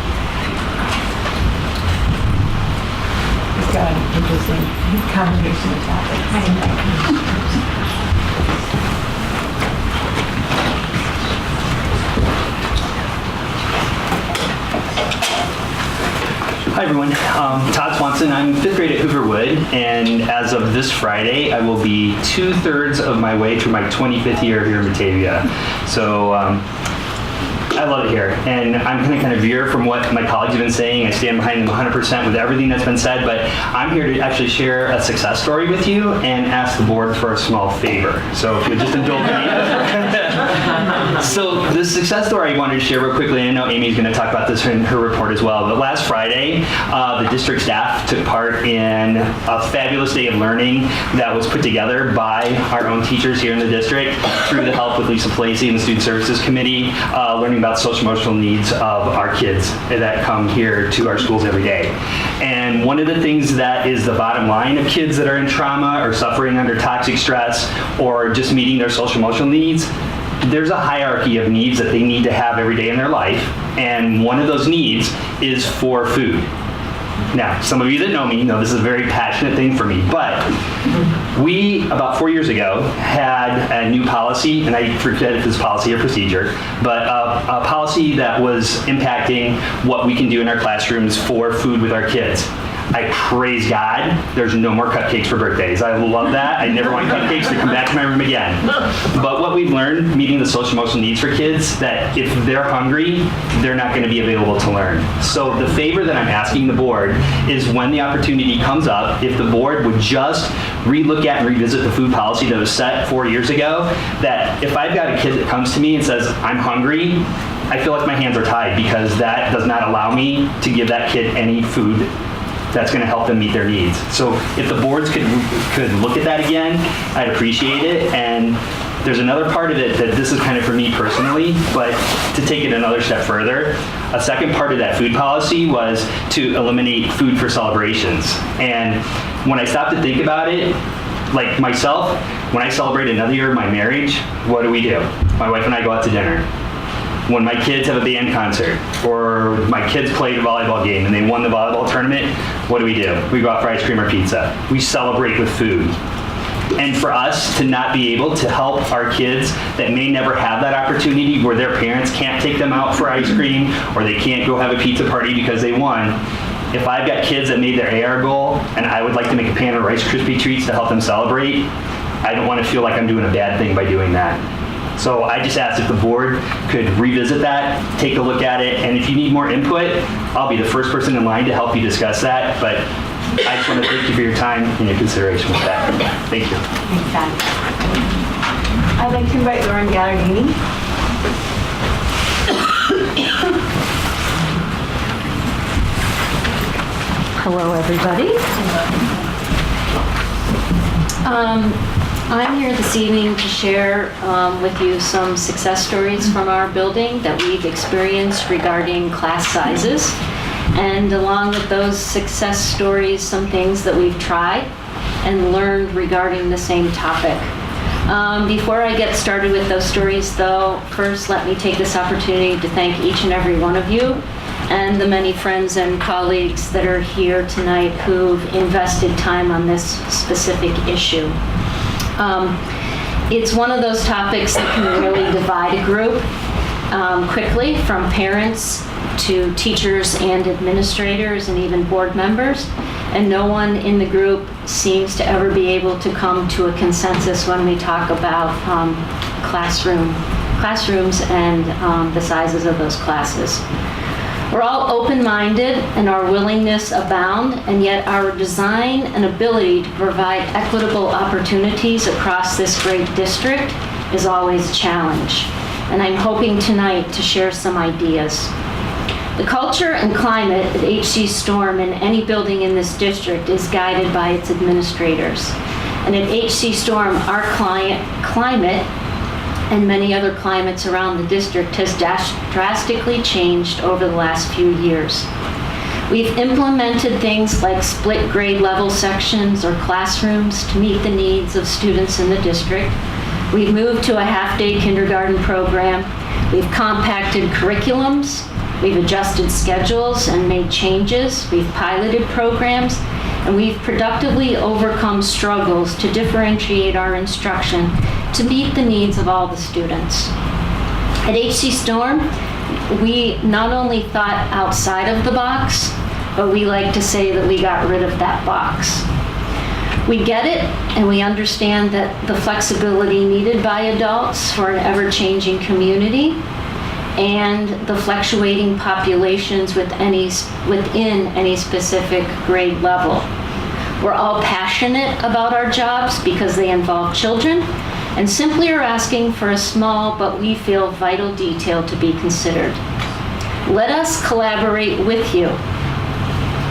He's got an interesting combination of topics. Hi everyone, Todd Swanson. I'm 5th grade at Hooverwood, and as of this Friday, I will be 2/3 of my way through my 25th year here in Batavia. So I love it here, and I'm going to kind of veer from what my colleagues have been saying. I stand behind them 100% with everything that's been said, but I'm here to actually share a success story with you and ask the board for a small favor. So if you'll just indulge me. So the success story I wanted to share real quickly, and I know Amy's going to talk about this in her report as well, but last Friday, the district staff took part in a fabulous day of learning that was put together by our own teachers here in the district through the help with Lisa Placey and the Student Services Committee, learning about social emotional needs of our kids that come here to our schools every day. And one of the things that is the bottom line of kids that are in trauma or suffering under toxic stress or just meeting their social emotional needs, there's a hierarchy of needs that they need to have every day in their life, and one of those needs is for food. Now, some of you that know me know this is a very passionate thing for me, but we, about 4 years ago, had a new policy, and I forget if it's policy or procedure, but a policy that was impacting what we can do in our classrooms for food with our kids. I praise God, there's no more cupcakes for birthdays. I love that. I never want cupcakes to come back to my room again. But what we've learned, meeting the social emotional needs for kids, that if they're hungry, they're not going to be available to learn. So the favor that I'm asking the board is when the opportunity comes up, if the board would just relook at and revisit the food policy that was set 4 years ago, that if I've got a kid that comes to me and says, I'm hungry, I feel like my hands are tied because that does not allow me to give that kid any food that's going to help them meet their needs. So if the boards could look at that again, I'd appreciate it. And there's another part of it that this is kind of for me personally, but to take it another step further, a second part of that food policy was to eliminate food for celebrations. And when I stopped to think about it, like myself, when I celebrate another year of my marriage, what do? My wife and I go out to dinner. When my kids have a band concert, or my kids played a volleyball game and they won the volleyball tournament, what do? We go out for ice cream or pizza. We celebrate with food. And for us to not be able to help our kids that may never have that opportunity where their parents can't take them out for ice cream or they can't go have a pizza party because they won, if I've got kids that made their AR goal and I would like to make a pan of Rice Krispie treats to help them celebrate, I don't want to feel like I'm doing a bad thing by doing that. So I just asked if the board could revisit that, take a look at it, and if you need more input, I'll be the first person in line to help you discuss that, but I just want to thank you for your time and your consideration with that. Thank you. Thanks, Don. I'd like to invite Lauren Gallardini. Hello, everybody. I'm here this evening to share with you some success stories from our building that we've experienced regarding class sizes. And along with those success stories, some things that we've tried and learned regarding the same topic. Before I get started with those stories, though, first let me take this opportunity to thank each and every one of you and the many friends and colleagues that are here tonight who've invested time on this specific issue. It's one of those topics that can really divide a group quickly, from parents to teachers and administrators and even board members, and no one in the group seems to ever be able to come to a consensus when we talk about classrooms and the sizes of those classes. We're all open-minded and our willingness abound, and yet our design and ability to provide equitable opportunities across this great district is always a challenge. And I'm hoping tonight to share some ideas. The culture and climate at HC Storm and any building in this district is guided by its administrators. And at HC Storm, our climate and many other climates around the district has drastically changed over the last few years. We've implemented things like split grade level sections or classrooms to meet the needs of students in the district. We've moved to a half-day kindergarten program. We've compacted curriculums. We've adjusted schedules and made changes. We've piloted programs, and we've productively overcome struggles to differentiate our instruction to meet the needs of all the students. At HC Storm, we not only thought outside of the box, but we like to say that we got rid of that box. We get it, and we understand that the flexibility needed by adults for an ever-changing community, and the fluctuating populations within any specific grade level. We're all passionate about our jobs because they involve children, and simply are asking for a small but we feel vital detail to be considered. Let us collaborate with you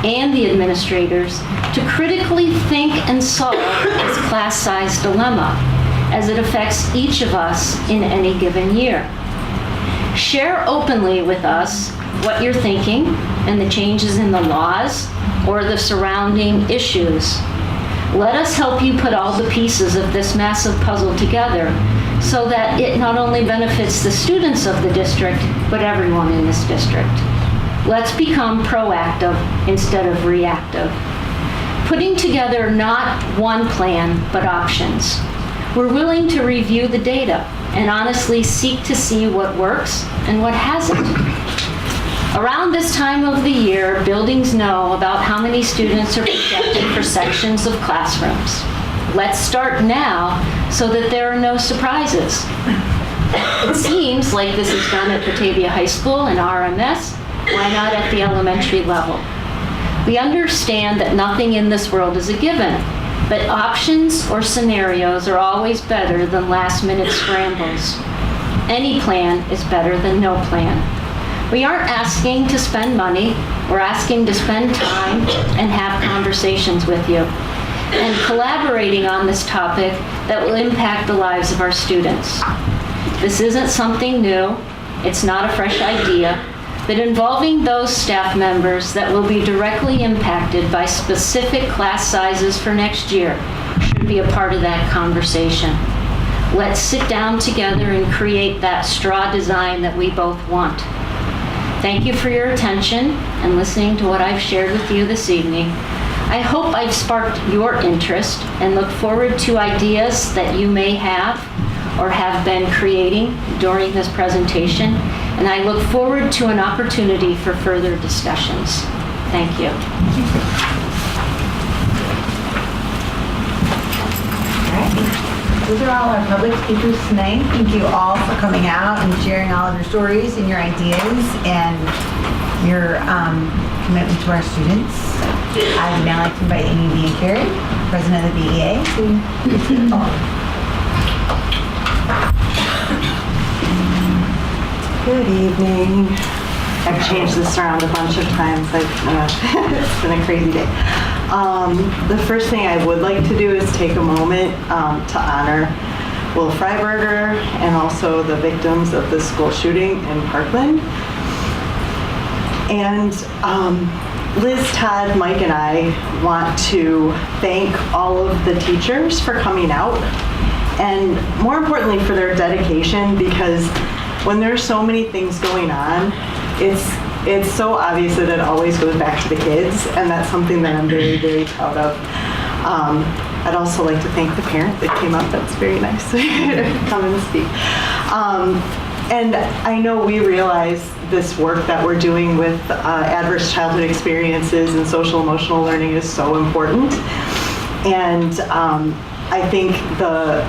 and the administrators to critically think and solve this class size dilemma as it affects each of us in any given year. Share openly with us what you're thinking and the changes in the laws or the surrounding issues. Let us help you put all the pieces of this massive puzzle together so that it not only benefits the students of the district, but everyone in this district. Let's become proactive instead of reactive, putting together not one plan, but options. We're willing to review the data and honestly seek to see what works and what hasn't. Around this time of the year, buildings know about how many students are projected for sections of classrooms. Let's start now so that there are no surprises. It seems like this is done at Batavia High School and RMS. Why not at the elementary level? We understand that nothing in this world is a given, but options or scenarios are always better than last-minute scrambles. Any plan is better than no plan. We aren't asking to spend money, we're asking to spend time and have conversations with you, and collaborating on this topic that will impact the lives of our students. This isn't something new, it's not a fresh idea, but involving those staff members that will be directly impacted by specific class sizes for next year should be a part of that conversation. Let's sit down together and create that straw design that we both want. Thank you for your attention and listening to what I've shared with you this evening. I hope I've sparked your interest and look forward to ideas that you may have or have been creating during this presentation, and I look forward to an opportunity for further discussions. Thank you. Those are all our public speakers tonight. Thank you all for coming out and sharing all of your stories and your ideas and your commitment to our students. I would now like to invite Amy B. and Carrie, President of the BEA, to take the floor. Good evening. I've changed this around a bunch of times. It's been a crazy day. The first thing I would like to do is take a moment to honor Will Freiberger and also the victims of the school shooting in Parkland. And Liz, Todd, Mike, and I want to thank all of the teachers for coming out, and more importantly for their dedication, because when there's so many things going on, it's so obvious that it always goes back to the kids, and that's something that I'm very, very proud of. I'd also like to thank the parent that came up. That's very nice to come and speak. And I know we realize this work that we're doing with adverse childhood experiences and social emotional learning is so important. And I think the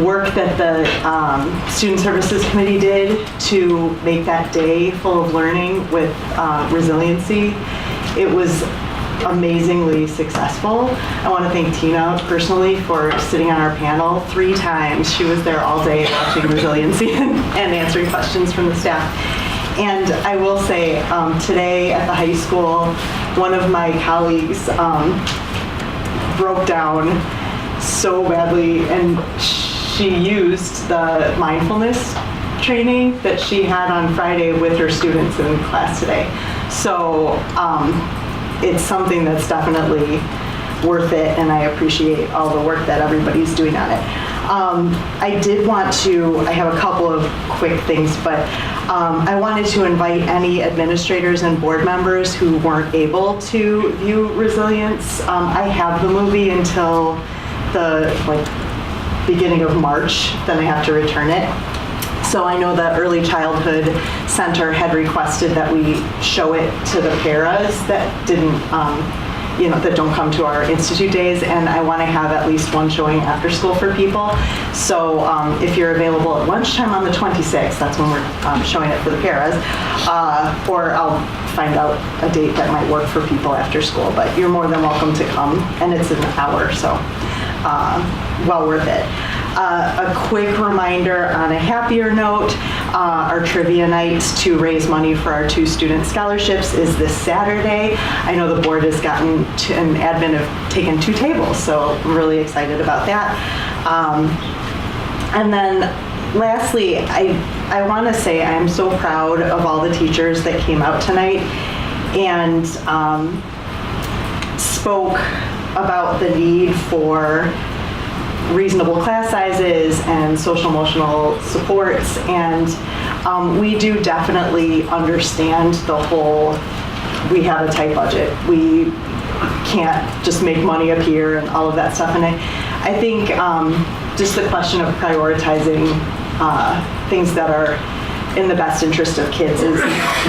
work that the Student Services Committee did to make that day full of learning with resiliency, it was amazingly successful. I want to thank Tina personally for sitting on our panel 3 times. She was there all day watching resiliency and answering questions from the staff. And I will say, today at the high school, one of my colleagues broke down so badly, and she used the mindfulness training that she had on Friday with her students in class today. So it's something that's definitely worth it, and I appreciate all the work that everybody's doing on it. I did want to, I have a couple of quick things, but I wanted to invite any administrators and board members who weren't able to view Resilience. I have the movie until the beginning of March, then I have to return it. So I know the Early Childhood Center had requested that we show it to the paras that didn't that don't come to our institute days, and I want to have at least one showing after school for people. So if you're available at lunchtime on the 26th, that's when we're showing it for the paras, or I'll find out a date that might work for people after school, but you're more than welcome to come, and it's an hour, so well worth it. A quick reminder on a happier note, our trivia night to raise money for our 2 student scholarships is this Saturday. I know the board has gotten to an admin of taking 2 tables, so I'm really excited about that. And then lastly, I want to say I am so proud of all the teachers that came out tonight and spoke about the need for reasonable class sizes and social emotional supports, and we do definitely understand the whole, we have a tight budget, we can't just make money appear and all of that stuff, and I think just the question of prioritizing things that are in the best interest of kids is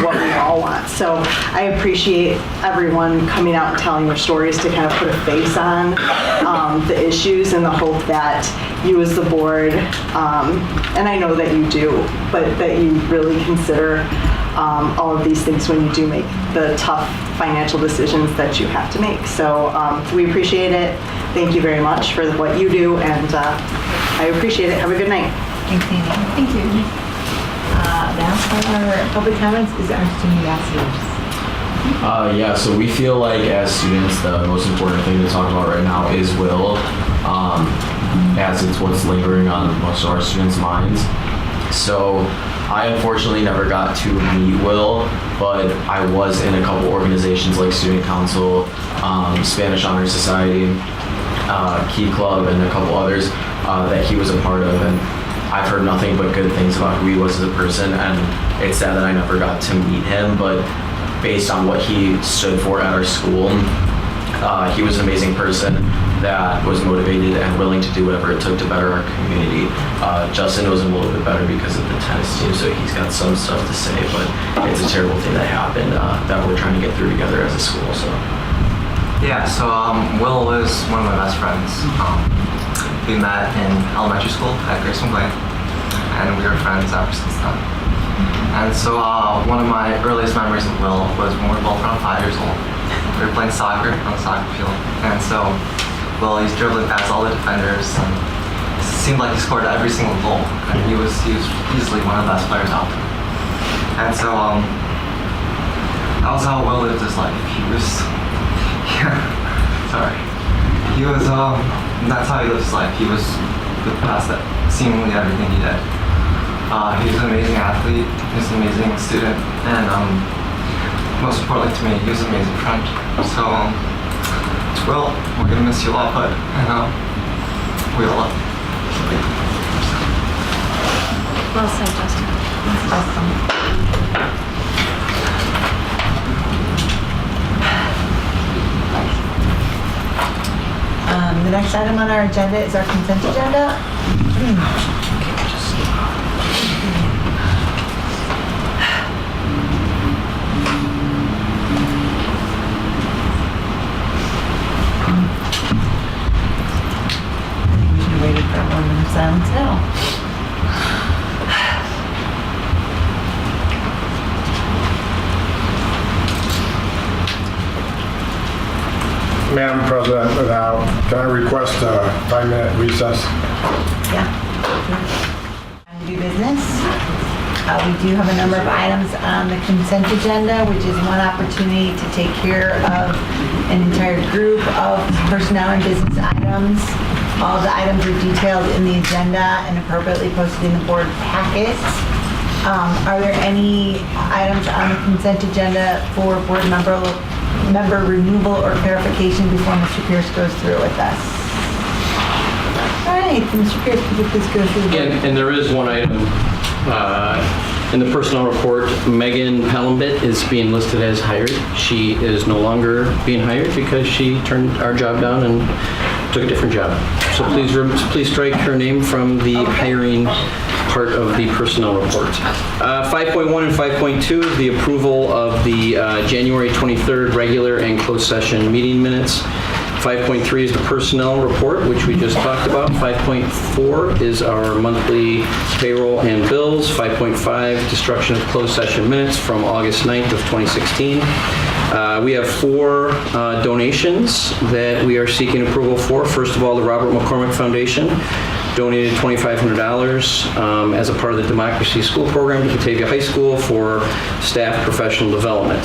what we all want. So I appreciate everyone coming out and telling their stories to kind of put a face on the issues, in the hope that you as the board, and I know that you do, but that you really consider all of these things when you do make the tough financial decisions that you have to make. So we appreciate it. Thank you very much for what you do, and I appreciate it. Have a good night. Thanks, Amy. Thank you. Now for our public comments is our student ambassadors. Yeah, so we feel like as students, the most important thing to talk about right now is Will, as it's what's lingering on most of our students' minds. So I unfortunately never got to meet Will, but I was in a couple organizations like Student Council, Spanish Honor Society, Key Club, and a couple others that he was a part of. And I've heard nothing but good things about who he was as a person, and it's sad that I never got to meet him, but based on what he stood for at our school, he was an amazing person that was motivated and willing to do whatever it took to better our community. Justin was a little bit better because of the tennis team, so he's got some stuff to say, but it's a terrible thing that happened that we're trying to get through together as a school. So yeah, so Will was one of my best friends. We met in elementary school at Grayson Way, and we were friends ever since then. And so one of my earliest memories of Will was when we were both around 5 years old. We were playing soccer on the soccer field, and so Will, he's dribbling past all the defenders, and it seemed like he scored every single goal, and he was easily one of the best players out there. And so that was how Will lived his life. He was, he was, that's how he lived his life. He was the best at seemingly everything he did. He was an amazing athlete, he was an amazing student, and most importantly to me, he was an amazing friend. So, Will, we're gonna miss you a lot, bud, and we all love you. Well said, Justin. That's awesome. The next item on our agenda is our consent agenda. I think we should have waited for a moment of silence now. Madam President, can I request a 5-minute recess? Yeah. New business. We do have a number of items on the consent agenda, which is one opportunity to take care of an entire group of personnel and business items. All the items are detailed in the agenda and appropriately posted in the board packets. Are there any items on the consent agenda for board member removal or clarification before Mr. Pierce goes through with us? All right, Mr. Pierce, could you please go through? And there is one item in the personnel report. Megan Palambit is being listed as hired. She is no longer being hired because she turned our job down in took a different job. So please strike her name from the hiring part of the personnel report. 5.1 and 5.2 is the approval of the January 23rd regular and closed session meeting minutes. 5.3 is the personnel report, which we just talked about. 5.4 is our monthly payroll and bills. 5.5, destruction of closed session minutes from August 9th of 2016. We have 4 donations that we are seeking approval for. First of all, the Robert McCormick Foundation donated $2,500 as a part of the Democracy School Program to Batavia High School for staff professional development.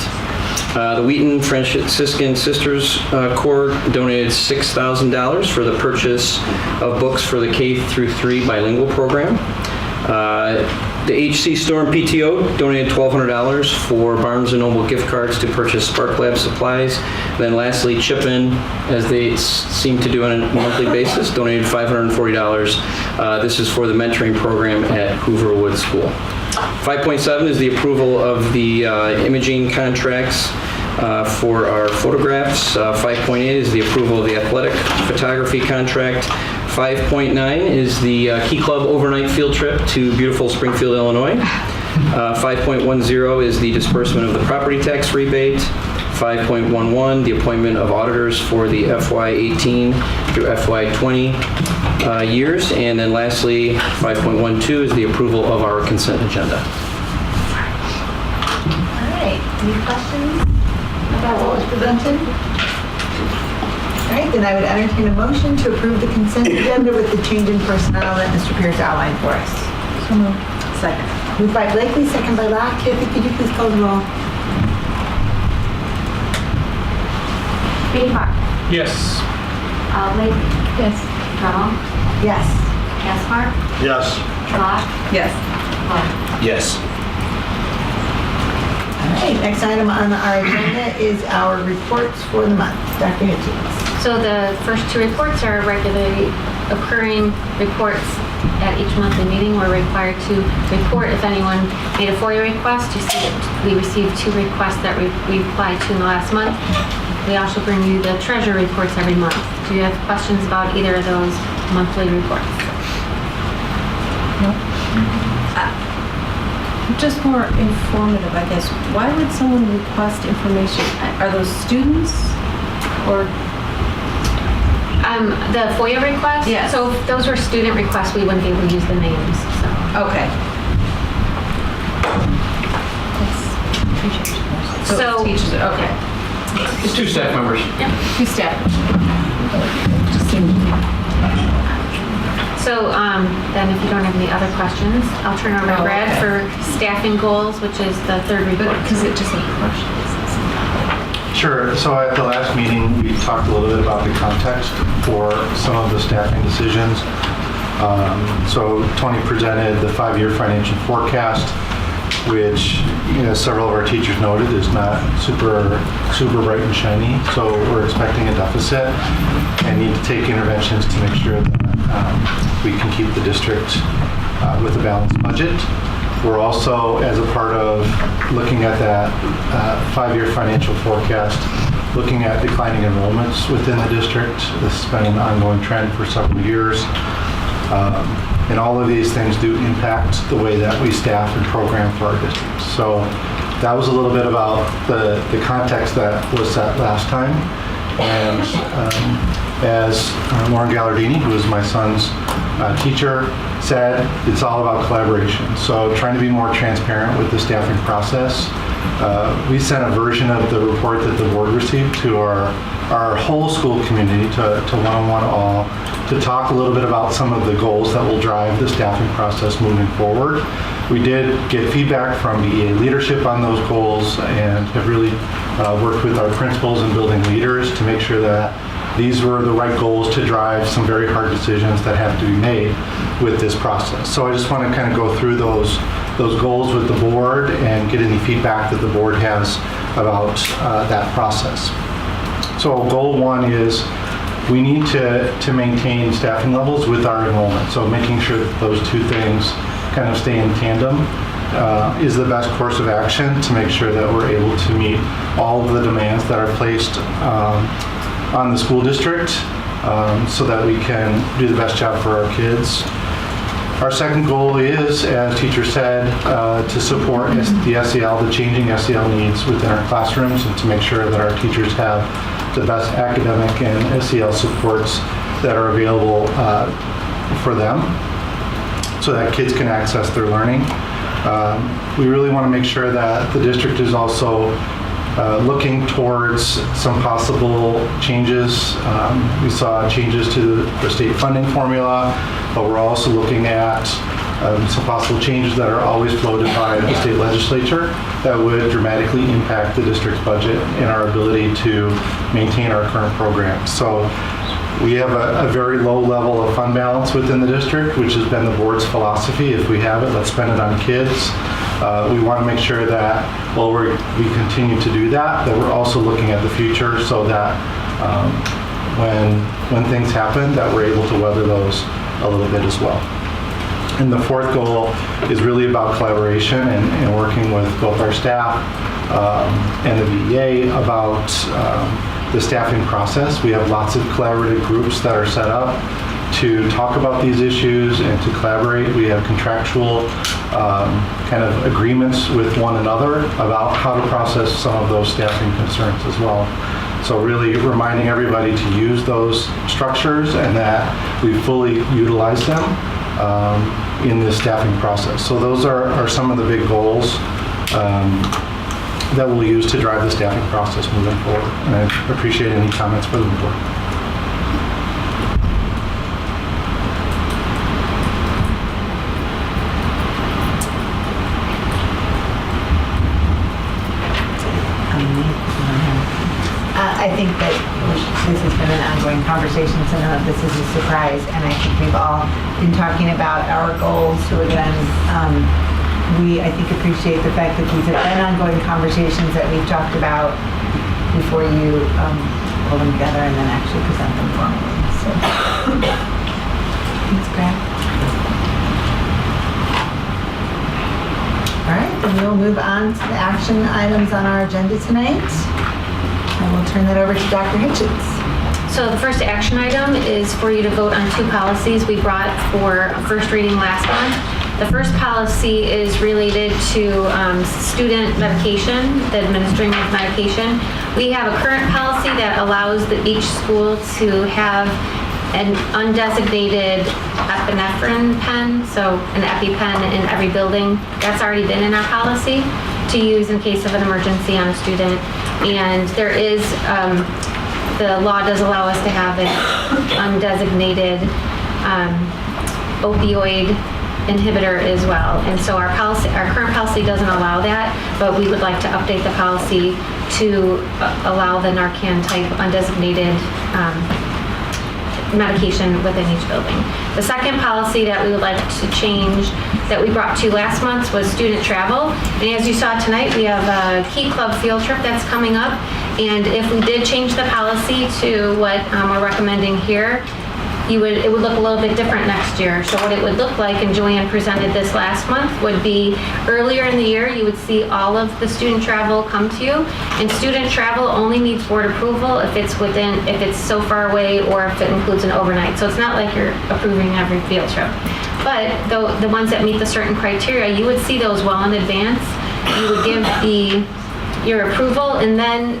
The Wheaton Franciscan Sisters Corps donated $6,000 for the purchase of books for the K through 3 bilingual program. The HC Storm PTO donated $1,200 for Barnes & Noble gift cards to purchase Spark Lab supplies. Then lastly, Chip In, as they seem to do on a monthly basis, donated $540. This is for the mentoring program at Hoover Wood School. 5.7 is the approval of the imaging contracts for our photographs. 5.8 is the approval of the athletic photography contract. 5.9 is the Key Club overnight field trip to beautiful Springfield, Illinois. 5.10 is the disbursement of the property tax rebate. 5.11, the appointment of auditors for the FY18 through FY20 years. And then lastly, 5.12 is the approval of our consent agenda. All right, any questions about what was presented? All right, then I would entertain a motion to approve the consent agenda with the change in personnel that Mr. Pierce outlined for us. So moved. Second. Moved by Blakely, second by Locke. Kathy, could you please call the roll? Behar. Yes. Blakely. Yes. Crum. Yes. Gaspar. Yes. Locke. Yes. Clark. Yes. All right, next item on our agenda is our reports for the month. Dr. Hitchens. So the first 2 reports are regularly occurring reports at each monthly meeting. We're required to report if anyone made a FOIA request. You see that we received 2 requests that we applied to in the last month. We also bring you the treasure reports every month. Do you have questions about either of those monthly reports? No. Just more informative, I guess. Why would someone request information? Are those students or? The FOIA requests? Yes. So if those were student requests, we wouldn't be able to use the names, so. Okay. So. Teachers, okay. It's 2 staff members. Yeah. 2 staff. So then if you don't have any other questions, I'll turn over to Brad for staffing goals, which is the 3rd report. Because it just Sure. So at the last meeting, we talked a little bit about the context for some of the staffing decisions. So Tony presented the 5-year financial forecast, which, several of our teachers noted is not super bright and shiny. So we're expecting a deficit and need to take interventions to make sure that we can keep the district with a balanced budget. We're also, as a part of looking at that 5-year financial forecast, looking at declining enrollments within the district. This has been an ongoing trend for several years. And all of these things do impact the way that we staff and program for our district. So that was a little bit about the context that was set last time. And as Lauren Gallardini, who is my son's teacher, said, it's all about collaboration. So trying to be more transparent with the staffing process. We sent a version of the report that the board received to our whole school community, to one-on-one all, to talk a little bit about some of the goals that will drive the staffing process moving forward. We did get feedback from the EA leadership on those goals and have really worked with our principals and building leaders to make sure that these were the right goals to drive some very hard decisions that have to be made with this process. So I just want to kind of go through those goals with the board and get any feedback that the board has about that process. So goal 1 is we need to maintain staffing levels with our enrollment. So making sure that those 2 things kind of stay in tandem is the best course of action to make sure that we're able to meet all of the demands that are placed on the school district so that we can do the best job for our kids. Our second goal is, as teacher said, to support the SEL, the changing SEL needs within our classrooms, and to make sure that our teachers have the best academic and SEL supports that are available for them, so that kids can access their learning. We really want to make sure that the district is also looking towards some possible changes. We saw changes to the state funding formula, but we're also looking at some possible changes that are always floated by the state legislature that would dramatically impact the district's budget and our ability to maintain our current programs. So we have a very low level of fund balance within the district, which has been the board's philosophy. If we have it, let's spend it on kids. We want to make sure that while we continue to do that, that we're also looking at the future, so that when things happen, that we're able to weather those a little bit as well. And the fourth goal is really about collaboration and working with both our staff and the VEA about the staffing process. We have lots of collaborative groups that are set up to talk about these issues and to collaborate. We have contractual kind of agreements with one another about how to process some of those staffing concerns as well. So really reminding everybody to use those structures and that we fully utilize them in this staffing process. So those are some of the big goals that we'll use to drive the staffing process moving forward. And I appreciate any comments from the board. I think that this has been an ongoing conversation, so none of this is a surprise, and I think we've all been talking about our goals. So again, we, I think, appreciate the fact that these have been ongoing conversations that we've talked about before you pull them together and then actually present them formally. So, thanks, Brad. All right, then we'll move on to the action items on our agenda tonight. I will turn that over to Dr. Hitchens. So the first action item is for you to vote on two policies we brought for a first reading last month. The first policy is related to student medication, the administering of medication. We have a current policy that allows each school to have an undesignated epinephrine pen, so an EpiPen in every building. That's already been in our policy to use in case of an emergency on a student. And there is, the law does allow us to have an undesignated opioid inhibitor as well. And so our current policy doesn't allow that, but we would like to update the policy to allow the Narcan type undesignated medication within each building. The second policy that we would like to change that we brought to you last month was student travel. And as you saw tonight, we have a Key Club field trip that's coming up. And if we did change the policy to what we're recommending here, it would look a little bit different next year. So what it would look like, and Joanne presented this last month, would be earlier in the year you would see all of the student travel come to you, and student travel only needs board approval if it's so far away or if it includes an overnight. So it's not like you're approving every field trip. But the ones that meet the certain criteria, you would see those well in advance. You would give your approval, and then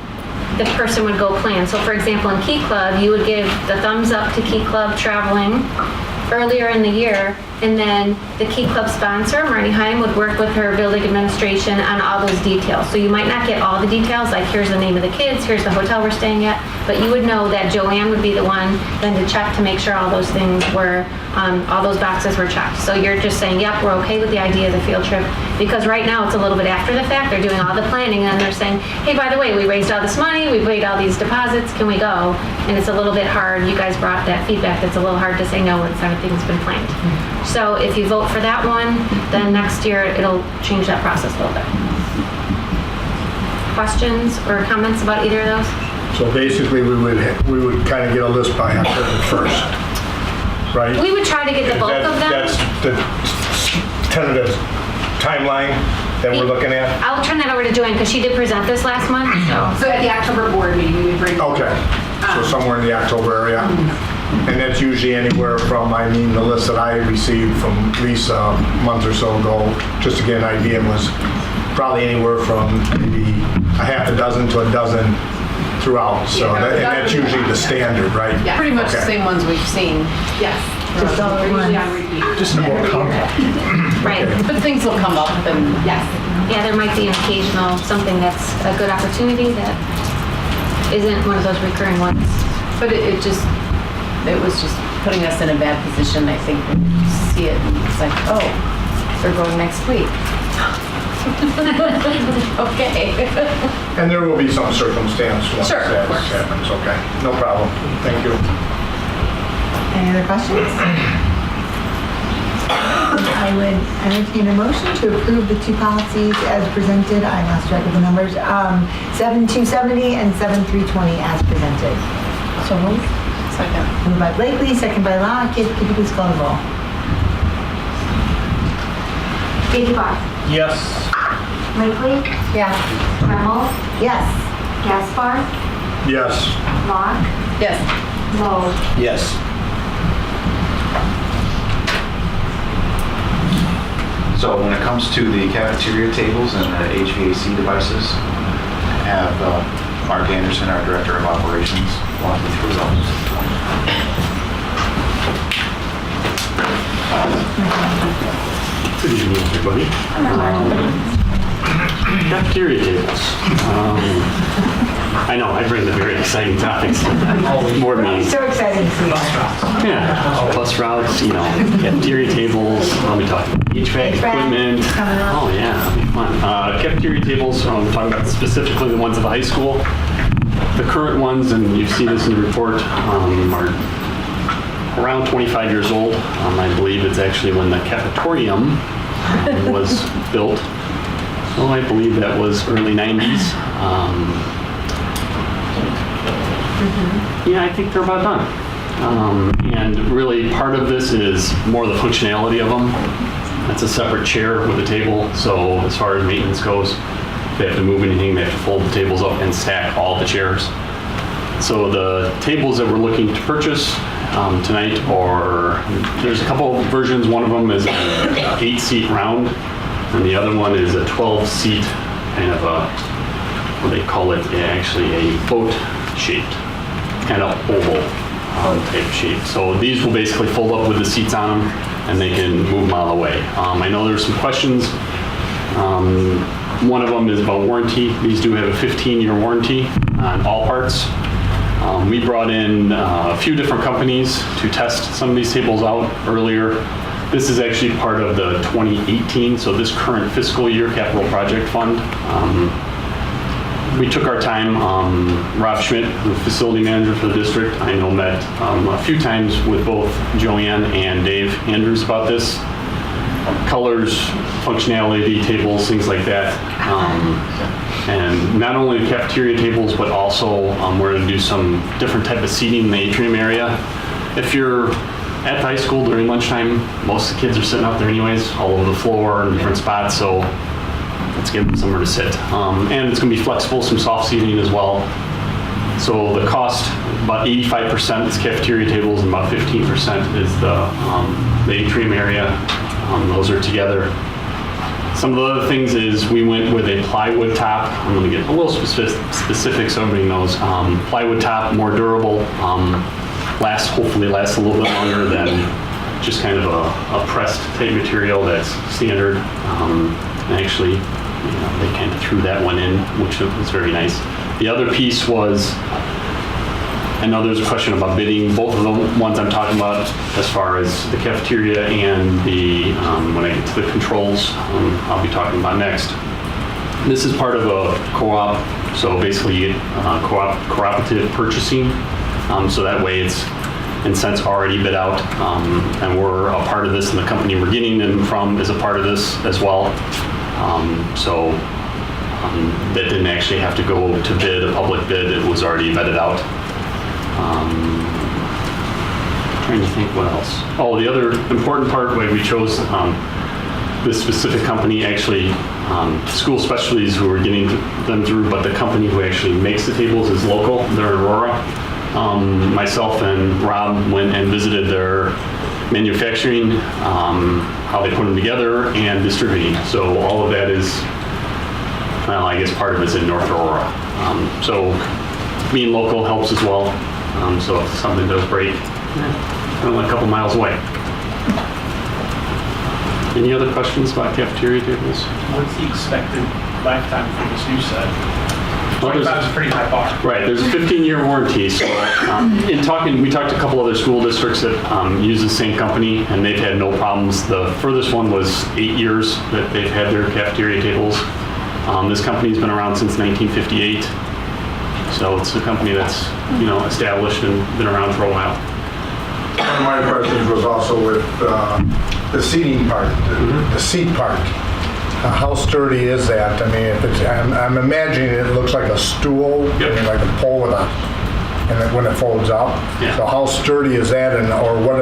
the person would go plan. So for example, in Key Club, you would give the thumbs up to Key Club traveling earlier in the year, and then the Key Club sponsor, Marty Heim, would work with her building administration on all those details. So you might not get all the details, like here's the name of the kids, here's the hotel we're staying at, but you would know that Joanne would be the one then to check to make sure all those things were, all those boxes were checked. So you're just saying, yep, we're okay with the idea of the field trip, because right now it's a little bit after the fact. They're doing all the planning and they're saying, hey, by the way, we raised all this money, we paid all these deposits, can we go? And it's a little bit hard. You guys brought that feedback. That's a little hard to say no once everything's been planned. So if you vote for that one, then next year it'll change that process a little bit. Questions or comments about either of those? So basically, we would kind of get a list by October 1st, right? We would try to get the bulk of them. That's the tentative timeline that we're looking at? I'll turn that over to Joanne because she did present this last month. So at the October board meeting, we would bring. Okay. so somewhere in the October area. And that's usually anywhere from, I mean, the list that I received from Lisa a month or so ago, just to get an idea, was probably anywhere from maybe a half a dozen to a dozen throughout. So and that's usually the standard, right? Yeah, pretty much the Okay. same ones we've seen. Yes. Just all at Usually once. on repeat. Just about compact. Right. But things will come up and, yes. Yeah, there might be an occasional, something that's a good opportunity that isn't one of those recurring ones. But it was just putting us in a bad position, I think, when you see it, and it's like, oh, they're going next week. Okay. And there will be some circumstance once Sure, of that course. happens, okay. No problem. Thank you. Any other questions? I would entertain a motion to approve the two policies as presented. I lost track of the numbers. 7270 and 7320 as presented. So moved. Second. Moved by Blakely, second by Lockett. Could you please call the roll? Katie Barth. Yes. Blakely. Yeah. Dremel. Yes. Gaspar. Yes. Locke. Yes. Lowe. Yes. So when it comes to the cafeteria tables and the HVAC devices, I have Mark Anderson, our Director of Operations, walk me through those. Good evening, everybody. Cafeteria tables. I know, I bring the very exciting topics to board meetings. So excited to see you. Yeah, bus routes, cafeteria tables, I'll be talking about HVAC equipment. coming up. Oh yeah, that'll be fun. Cafeteria tables, we're talking about specifically the ones at the high school. The current ones, and you've seen this in the report, are around 25 years old. I believe it's actually when the cafetorium was built. So I believe that was early 90s. Yeah, I think they're about done. And really part of this is more the functionality of them. That's a separate chair with a table. So as far as maintenance goes, if they have to move anything, they have to fold the tables up and stack all the chairs. So the tables that we're looking to purchase tonight there's a couple of versions. One of them is an 8-seat round, and the other one is a 12-seat kind of what they call it, actually a boat-shaped, kind of oval type shape. So these will basically fold up with the seats on them, and they can move them out of the way. I know there's some questions. One of them is about warranty. These do have a 15-year warranty on all parts. We brought in a few different companies to test some of these tables out earlier. This is actually part of the 2018, so this current fiscal year capital project fund. We took our time. Rob Schmidt, the facility manager for the district, I know met a few times with both Joanne and Dave Andrews about this. Colors, functionality, tables, things like that. And not only the cafeteria tables, but also we're going to do some different type of seating in the atrium area. If you're at the high school during lunchtime, most of the kids are sitting out there anyways, all over the floor in different spots, so let's give them somewhere to sit. And it's going to be flexible, some soft seating as well. So the cost, about 85% is cafeteria tables, and about 15% is the atrium area. Those are together. Some of the other things is we went with a plywood top. I'm going to get a little specific so everybody knows. Plywood top, more durable, hopefully lasts a little bit longer than just kind of a pressed type material that's standard. And actually, they kind of threw that one in, which was very nice. The other piece was, I know there's a question about bidding. Both of the ones I'm talking about, as far as the cafeteria and the, when I get to the controls, I'll be talking about next. This is part of a co-op, so basically you get cooperative purchasing. So that way it's, in a sense, already bid out, and we're a part of this, and the company we're getting them from is a part of this as well. That didn't actually have to go to bid, a public bid, it was already vetted out. Trying to think what else. Oh, the other important part why we chose this specific company, actually School Specialties who we're getting them through, but the company who actually makes the tables is local. They're in Aurora. myself and Rob went and visited their manufacturing, how they put them together, and distributing. So all of that is, well, I guess part of it's in North Aurora. So being local helps as well. So if something does break, only a couple miles away. Any other questions about cafeteria tables? What's the expected lifetime for this new set? Well, 25 is a pretty high bar. Right, there's a 15-year warranty. So we talked to a couple other school districts that use the same company, and they've had no problems. The furthest one was 8 years that they've had their cafeteria tables. This company's been around since 1958. So it's a company that's, established and been around for a while. One of my questions was also with the seating part, the seat part. How sturdy is that? I mean, if it's, I'm imagining it looks like a stool, like a pole with and then when it folds up. Yeah. So how sturdy is that, and or what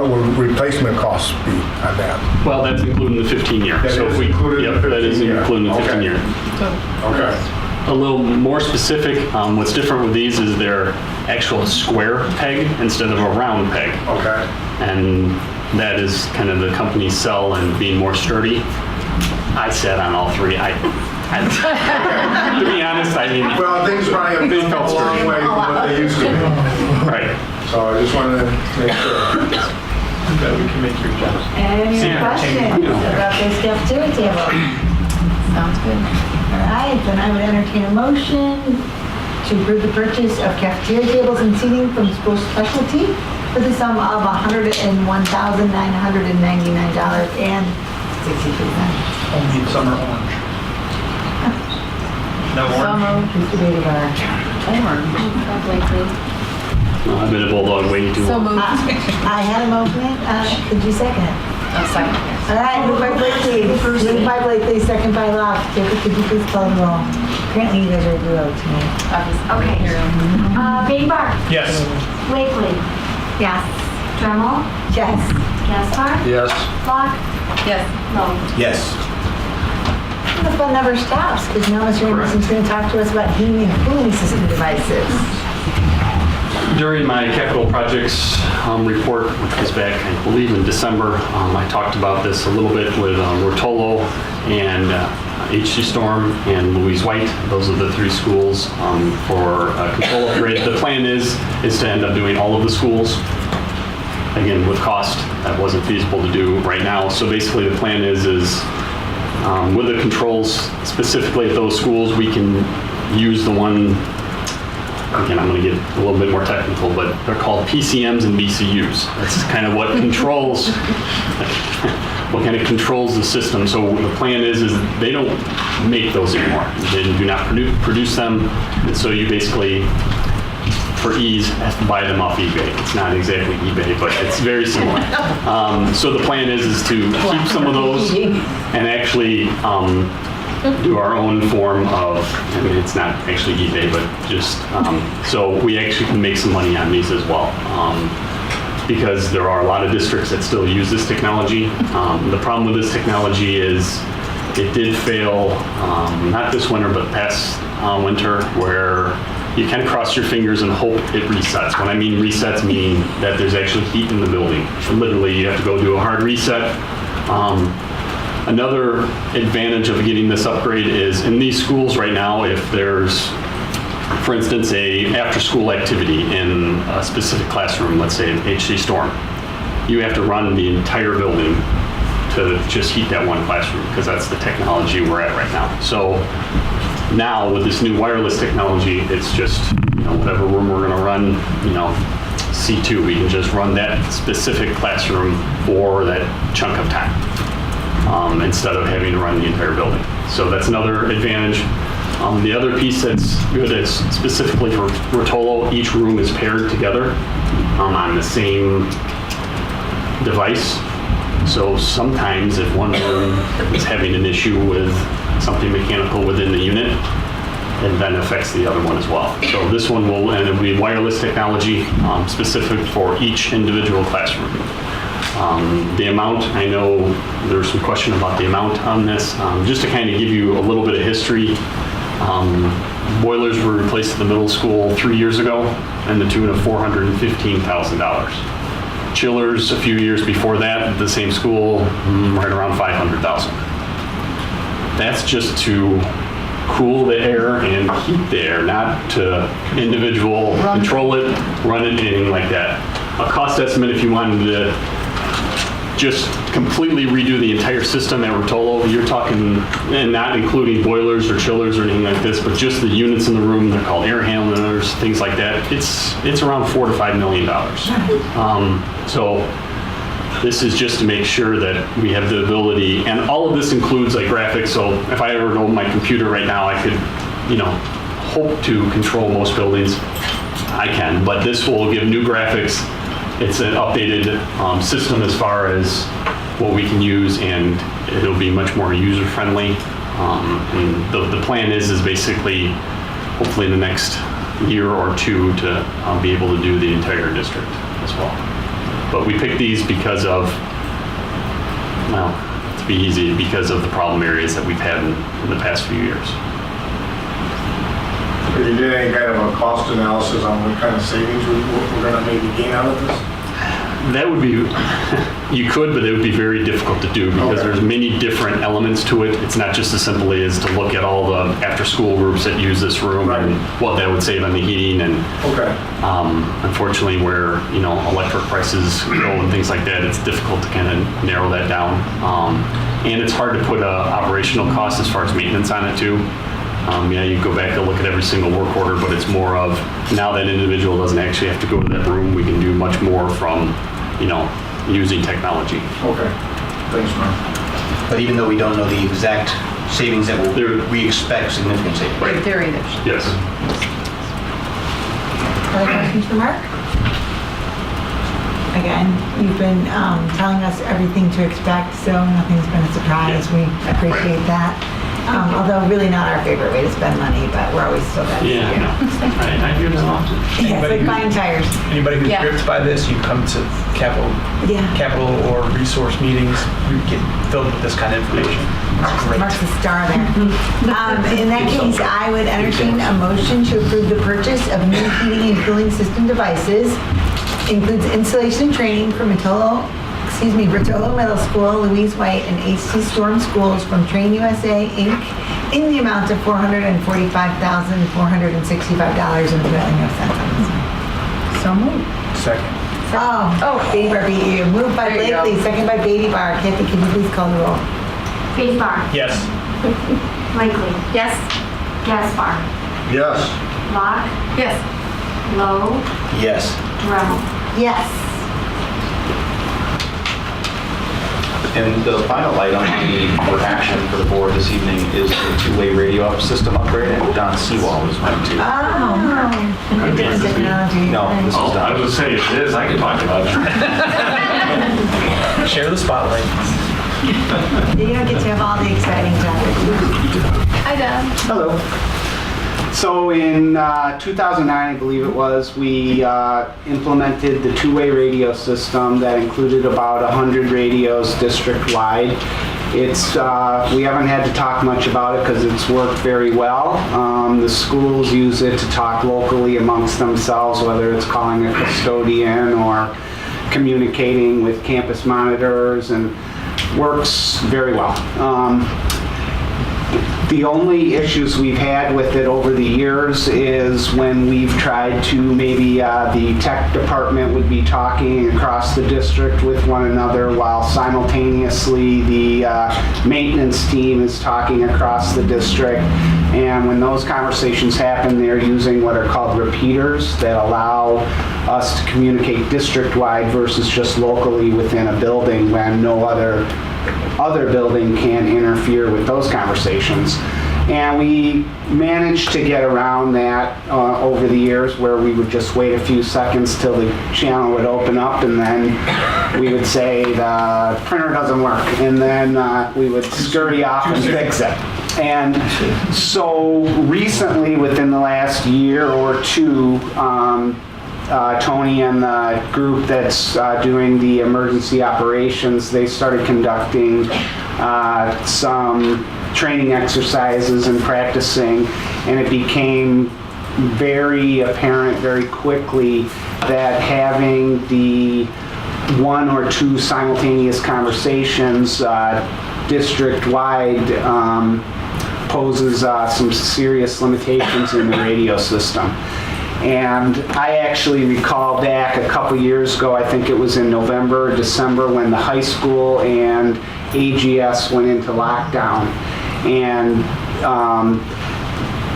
would replacement costs be on that? Well, that's including the 15-year. That So is if we, included in the that is 15-year. including the 15-year. Okay. A little more specific, what's different with these is they're actual square peg instead of a round peg. Okay. And that is kind of the company's sell and being more sturdy. I sat on all three. To be honest, I mean... Well, things probably have come a long way from what they used to be. Right. So I just wanted to make sure. That we can make your job. Any questions about this cafeteria table? Sounds good. All right, then I would entertain a motion to approve the purchase of cafeteria tables and seating from school specialty for the sum of $101,999.63. Only summer orange. No orange? Mr. Bedebar. I've been a bulldog way too long. I had a motion. Could you second it? I'll second. All right, moved by Blakely. Moved by Blakely, second by Locke. Jacob, could you please call the roll? Apparently you guys are a duo tonight. Okay. Bedebar. Yes. Blakely. Yes. Dremel. Yes. Gaspar. Yes. Locke. Yes. Lowe. Yes. The fun never stops because now Mr. Anderson's going to talk to us about heating and cooling system devices. During my capital projects report, which was back, I believe, in December, I talked about this a little bit with Rotolo and HC Storm and Louise White. Those are the three schools for control upgrade. The plan is to end up doing all of the schools. Again, with cost, that wasn't feasible to do right now. So basically the plan is with the controls specifically at those schools, we can use the one, again, I'm going to get a little bit more technical, but they're called PCMs and BCUs. That's kind of what controls, the system. So the plan is they don't make those anymore. They do not produce them. And so you basically, for ease, have to buy them off eBay. It's not exactly eBay, but it's very similar. So the plan is to keep some of those and actually do our own form of, I mean, it's not actually eBay, but just, so we actually can make some money on these as well. Because there are a lot of districts that still use this technology. The problem with this technology is it did fail, not this winter, but past winter, where you kind of cross your fingers and hope it resets. When I mean resets, meaning that there's actually heat in the building. So literally, you have to go do a hard reset. Another advantage of getting this upgrade is in these schools right now, if there's, for instance, a after-school activity in a specific classroom, let's say HC Storm, you have to run the entire building to just heat that one classroom because that's the technology we're at right now. So now with this new wireless technology, it's just, whatever room we're going to run, C2, we can just run that specific classroom for that chunk of time instead of having to run the entire building. So that's another advantage. The other piece that's good is specifically for Rotolo, each room is paired together on the same device. So sometimes if one room is having an issue with something mechanical within the unit, it then affects the other one as well. So this one will be wireless technology specific for each individual classroom. The amount, I know there's some question about the amount on this. Just to kind of give you a little bit of history, Boilers were replaced at the middle school 3 years ago, and the tune of $415,000. Chillers a few years before that at the same school, right around $500,000. That's just to cool the air and heat the air, not to individual control it, run it, anything like that. A cost estimate if you wanted to just completely redo the entire system that we're told, you're talking, and not including boilers or chillers or anything like this, but just the units in the room, they're called air handlers, things like that. It's around $4 to $5 million. So this is just to make sure that we have the ability, and all of this includes like graphics. So if I ever go on my computer right now, I could, hope to control most buildings. I can, but this will give new graphics. It's an updated system as far as what we can use, and it'll be much more user-friendly. And the plan is basically, hopefully in the next year or two, to be able to do the entire district as well. But we picked these because of, to be easy, because of the problem areas that we've had in the past few years. Have you did any kind of a cost analysis on what kind of savings we're going to maybe gain out of this? That would be, you could, but it would be very difficult to do because there's many different elements to it. It's not just as simply as to look at all the after-school groups that use this room and what that would save on the heating. And unfortunately, where electric prices go and things like that, it's difficult to kind of narrow that down. And it's hard to put a operational cost as far as maintenance on it too. You go back and look at every single work order, but it's more of now that individual doesn't actually have to go to that room. We can do much more from, using technology. Okay. Thanks, Mark. But even though we don't know the exact savings that we expect significant savings. Right. In theory, there's. Yes. Other questions for Mark? Again, you've been telling us everything to expect, so nothing's been a surprise. We appreciate that. Although really not our favorite way to spend money, but we're always still glad to see you. I hear that often. Yeah, it's like buying tires. Anybody who's gripped by this, you come to capital or resource meetings, you get filled with this kind of information. Mark's the star there. In that case, I would entertain a motion to approve the purchase of new heating and cooling system devices. Includes installation and training for Bertolo Middle School, Louise White, and HC Storm Schools from Train USA, Inc. in the amount of $445,465.09. So moved. Second. Beatty Bar beat you. Moved by Blakely, second by Beatty Bar. Kathy, can you please call the roll? Beatty Bar. Yes. Blakely. Yes. Gaspar. Yes. Locke. Yes. Lowe. Yes. Dremel. Yes. And the final item for action for the board this evening is the two-way radio up system upgrade, and Don Seawall is going to. Different technology. No, this is Don. I was going to say, if it is, I can talk about it. Share the spotlight. You don't get to have all the exciting topics. Hi, Deb. Hello. So in 2009, I believe it was, we implemented the two-way radio system that included about 100 radios district-wide. It's we haven't had to talk much about it because it's worked very well. The schools use it to talk locally amongst themselves, whether it's calling a custodian or communicating with campus monitors, and works very well. The only issues we've had with it over the years is when we've tried to, maybe the tech department would be talking across the district with one another while simultaneously the maintenance team is talking across the district. And when those conversations happen, they're using what are called repeaters that allow us to communicate district-wide versus just locally within a building when no other building can interfere with those conversations. And we managed to get around that over the years, where we would just wait a few seconds till the channel would open up, and then we would say the printer doesn't work, and then we would scurry off and fix it. And so recently, within the last year or two, Tony and the group that's doing the emergency operations, they started conducting some training exercises and practicing, and it became very apparent very quickly that having the 1 or 2 simultaneous conversations district-wide poses some serious limitations in the radio system. And I actually recall back a couple years ago, I think it was in November or December, when the high school and AGS went into lockdown. And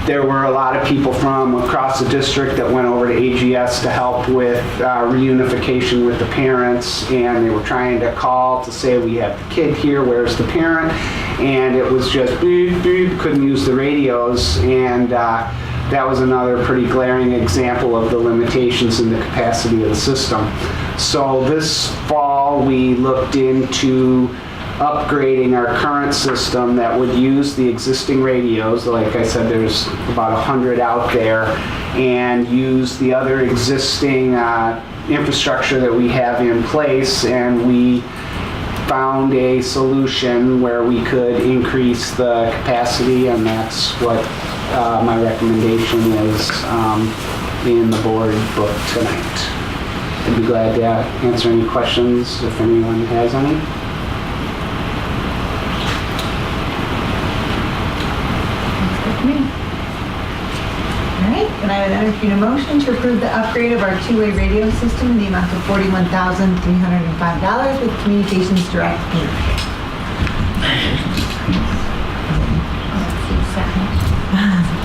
there were a lot of people from across the district that went over to AGS to help with reunification with the parents, and they were trying to call to say, we have the kid here, where's the parent? And it was just beep, beep, couldn't use the radios, and that was another pretty glaring example of the limitations in the capacity of the system. So this fall we looked into upgrading our current system that would use the existing radios, like I said, there's about 100 out there, and use the other existing infrastructure that we have in place, and we found a solution where we could increase the capacity, and that's what my recommendation is in the board book tonight. I'd be glad to answer any questions if anyone has any. All right, and I would entertain a motion to approve the upgrade of our two-way radio system in the amount of $41,305 with Communications Direct Inc.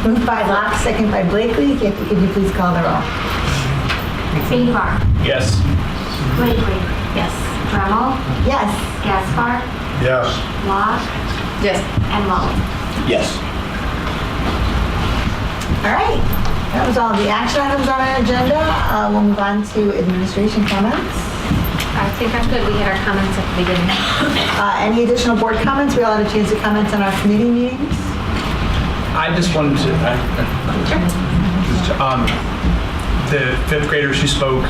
Moved by Locke, second by Blakely. Kathy, could you please call the roll? Ingvar. Yes. Blakely. Yes. Dremel. Yes. Gaspar. Yes. Locke. Yes. And Mull. Yes. All right, that was all the action items on our agenda. We'll move on to administration comments. I think I'm good. We had our comments at the beginning. Any additional board comments? We all had a chance to comment on our committee meetings. I just wanted to, the fifth graders who spoke,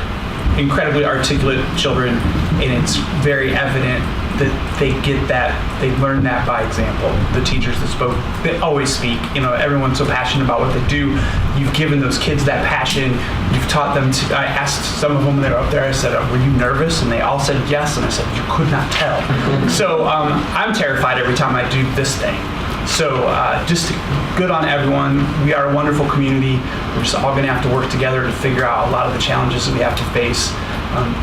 incredibly articulate children, and it's very evident that they get that, they learn that by example. The teachers that spoke, they always speak. You know, everyone's so passionate about what they do. You've given those kids that passion. You've taught them to, I asked some of them when they were up there, I said, were you nervous? And they all said yes, and I said, you could not tell. So I'm terrified every time I do this thing. So just good on everyone. We are a wonderful community. We're just all going to have to work together to figure out a lot of the challenges that we have to face.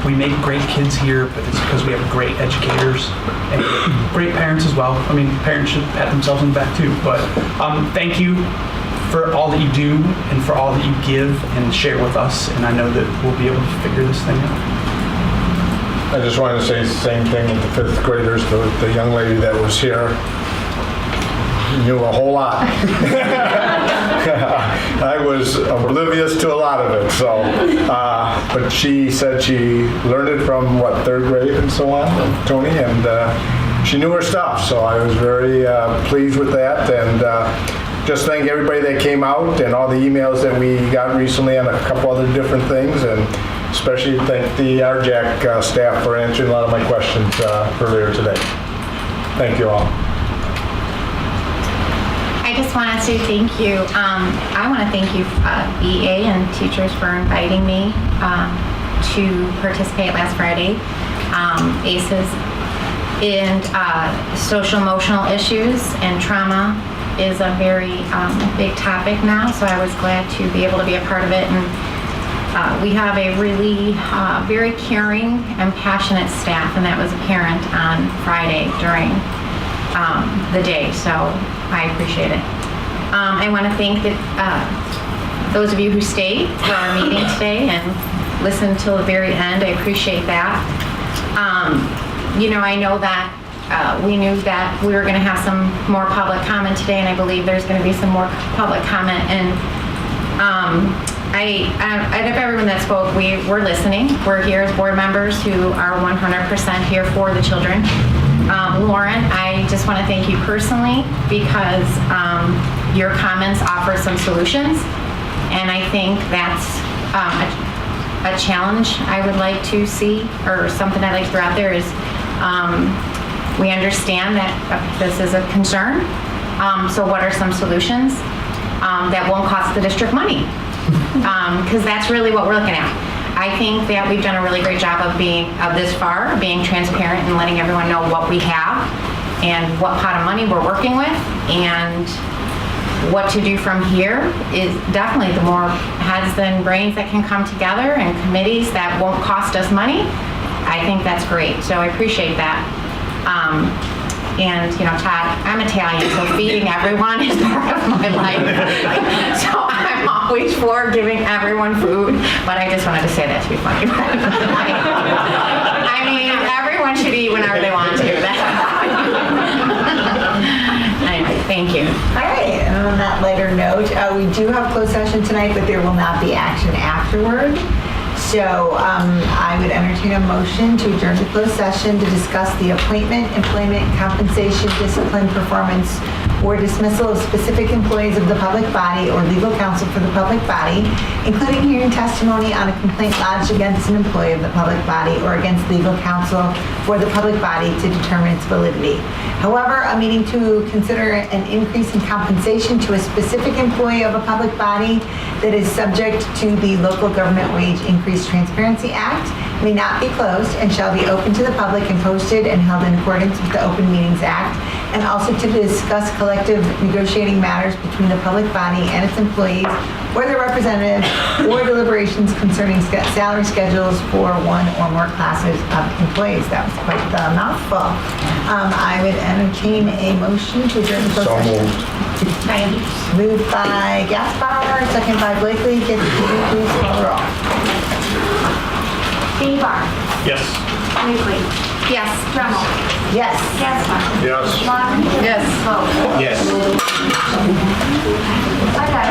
We make great kids here, but it's because we have great educators and great parents as well. I mean, parents should pat themselves on the back too. But thank you for all that you do and for all that you give and share with us. And I know that we'll be able to figure this thing out. I just wanted to say the same thing with the fifth graders, the young lady that was here knew a whole lot. I was oblivious to a lot of it, so, but she said she learned it from, what, third grade and so on, Tony, and she knew her stuff, so I was very pleased with that, and just thank everybody that came out and all the emails that we got recently on a couple other different things, and especially thank the RJAC staff for answering a lot of my questions earlier today. Thank you all. I just want to say thank you. I want to thank you, EA and teachers, for inviting me to participate last Friday. ACEs and social emotional issues and trauma is a very big topic now, so I was glad to be able to be a part of it. And we have a really very caring and passionate staff, and that was apparent on Friday during the day, so I appreciate it. I want to thank those of you who stayed for our meeting today and listened till the very end. I appreciate that. You know, I know that we knew that we were going to have some more public comment today, and I believe there's going to be some more public comment. And out of everyone that spoke, we're listening. We're here as board members who are 100% here for the children. Lauren, I just want to thank you personally because your comments offer some solutions, and I think that's a challenge I would like to see, or something I'd like to throw out there is, we understand that this is a concern. So what are some solutions that won't cost the district money? Because that's really what we're looking at. I think that we've done a really great job of being transparent and letting everyone know what we have and what pot of money we're working with, and what to do from here is definitely the more heads and brains that can come together and committees that won't cost us money. I think that's great. So I appreciate that. And, Todd, I'm Italian, so feeding everyone is part of my life. So I'm always for giving everyone food, but I just wanted to say that to be funny. I mean, everyone should eat whenever they want to. Anyway, thank you. All right, and on that lighter note, we do have closed session tonight, but there will not be action afterward. So I would entertain a motion to adjourn to closed session to discuss the appointment, employment, compensation, discipline, performance, or dismissal of specific employees of the public body or legal counsel for the public body, including hearing testimony on a complaint lodged against an employee of the public body or against legal counsel for the public body to determine its validity. However, a meeting to consider an increase in compensation to a specific employee of a public body that is subject to the Local Government Wage Increase Transparency Act may not be closed and shall be open to the public and posted and held in accordance with the Open Meetings Act, and also to discuss collective negotiating matters between the public body and its employees or their representatives, or deliberations concerning salary schedules for one or more classes of employees. That was quite the mouthful. I would entertain a motion to adjourn the closed session. Moved by Gaspar, second by Blakely. Can you please call the roll? Gaspar. Yes. Blakely. Yes. Dremel. Yes. Gaspar. Yes. Long. Yes. Vote. Yes. I got it.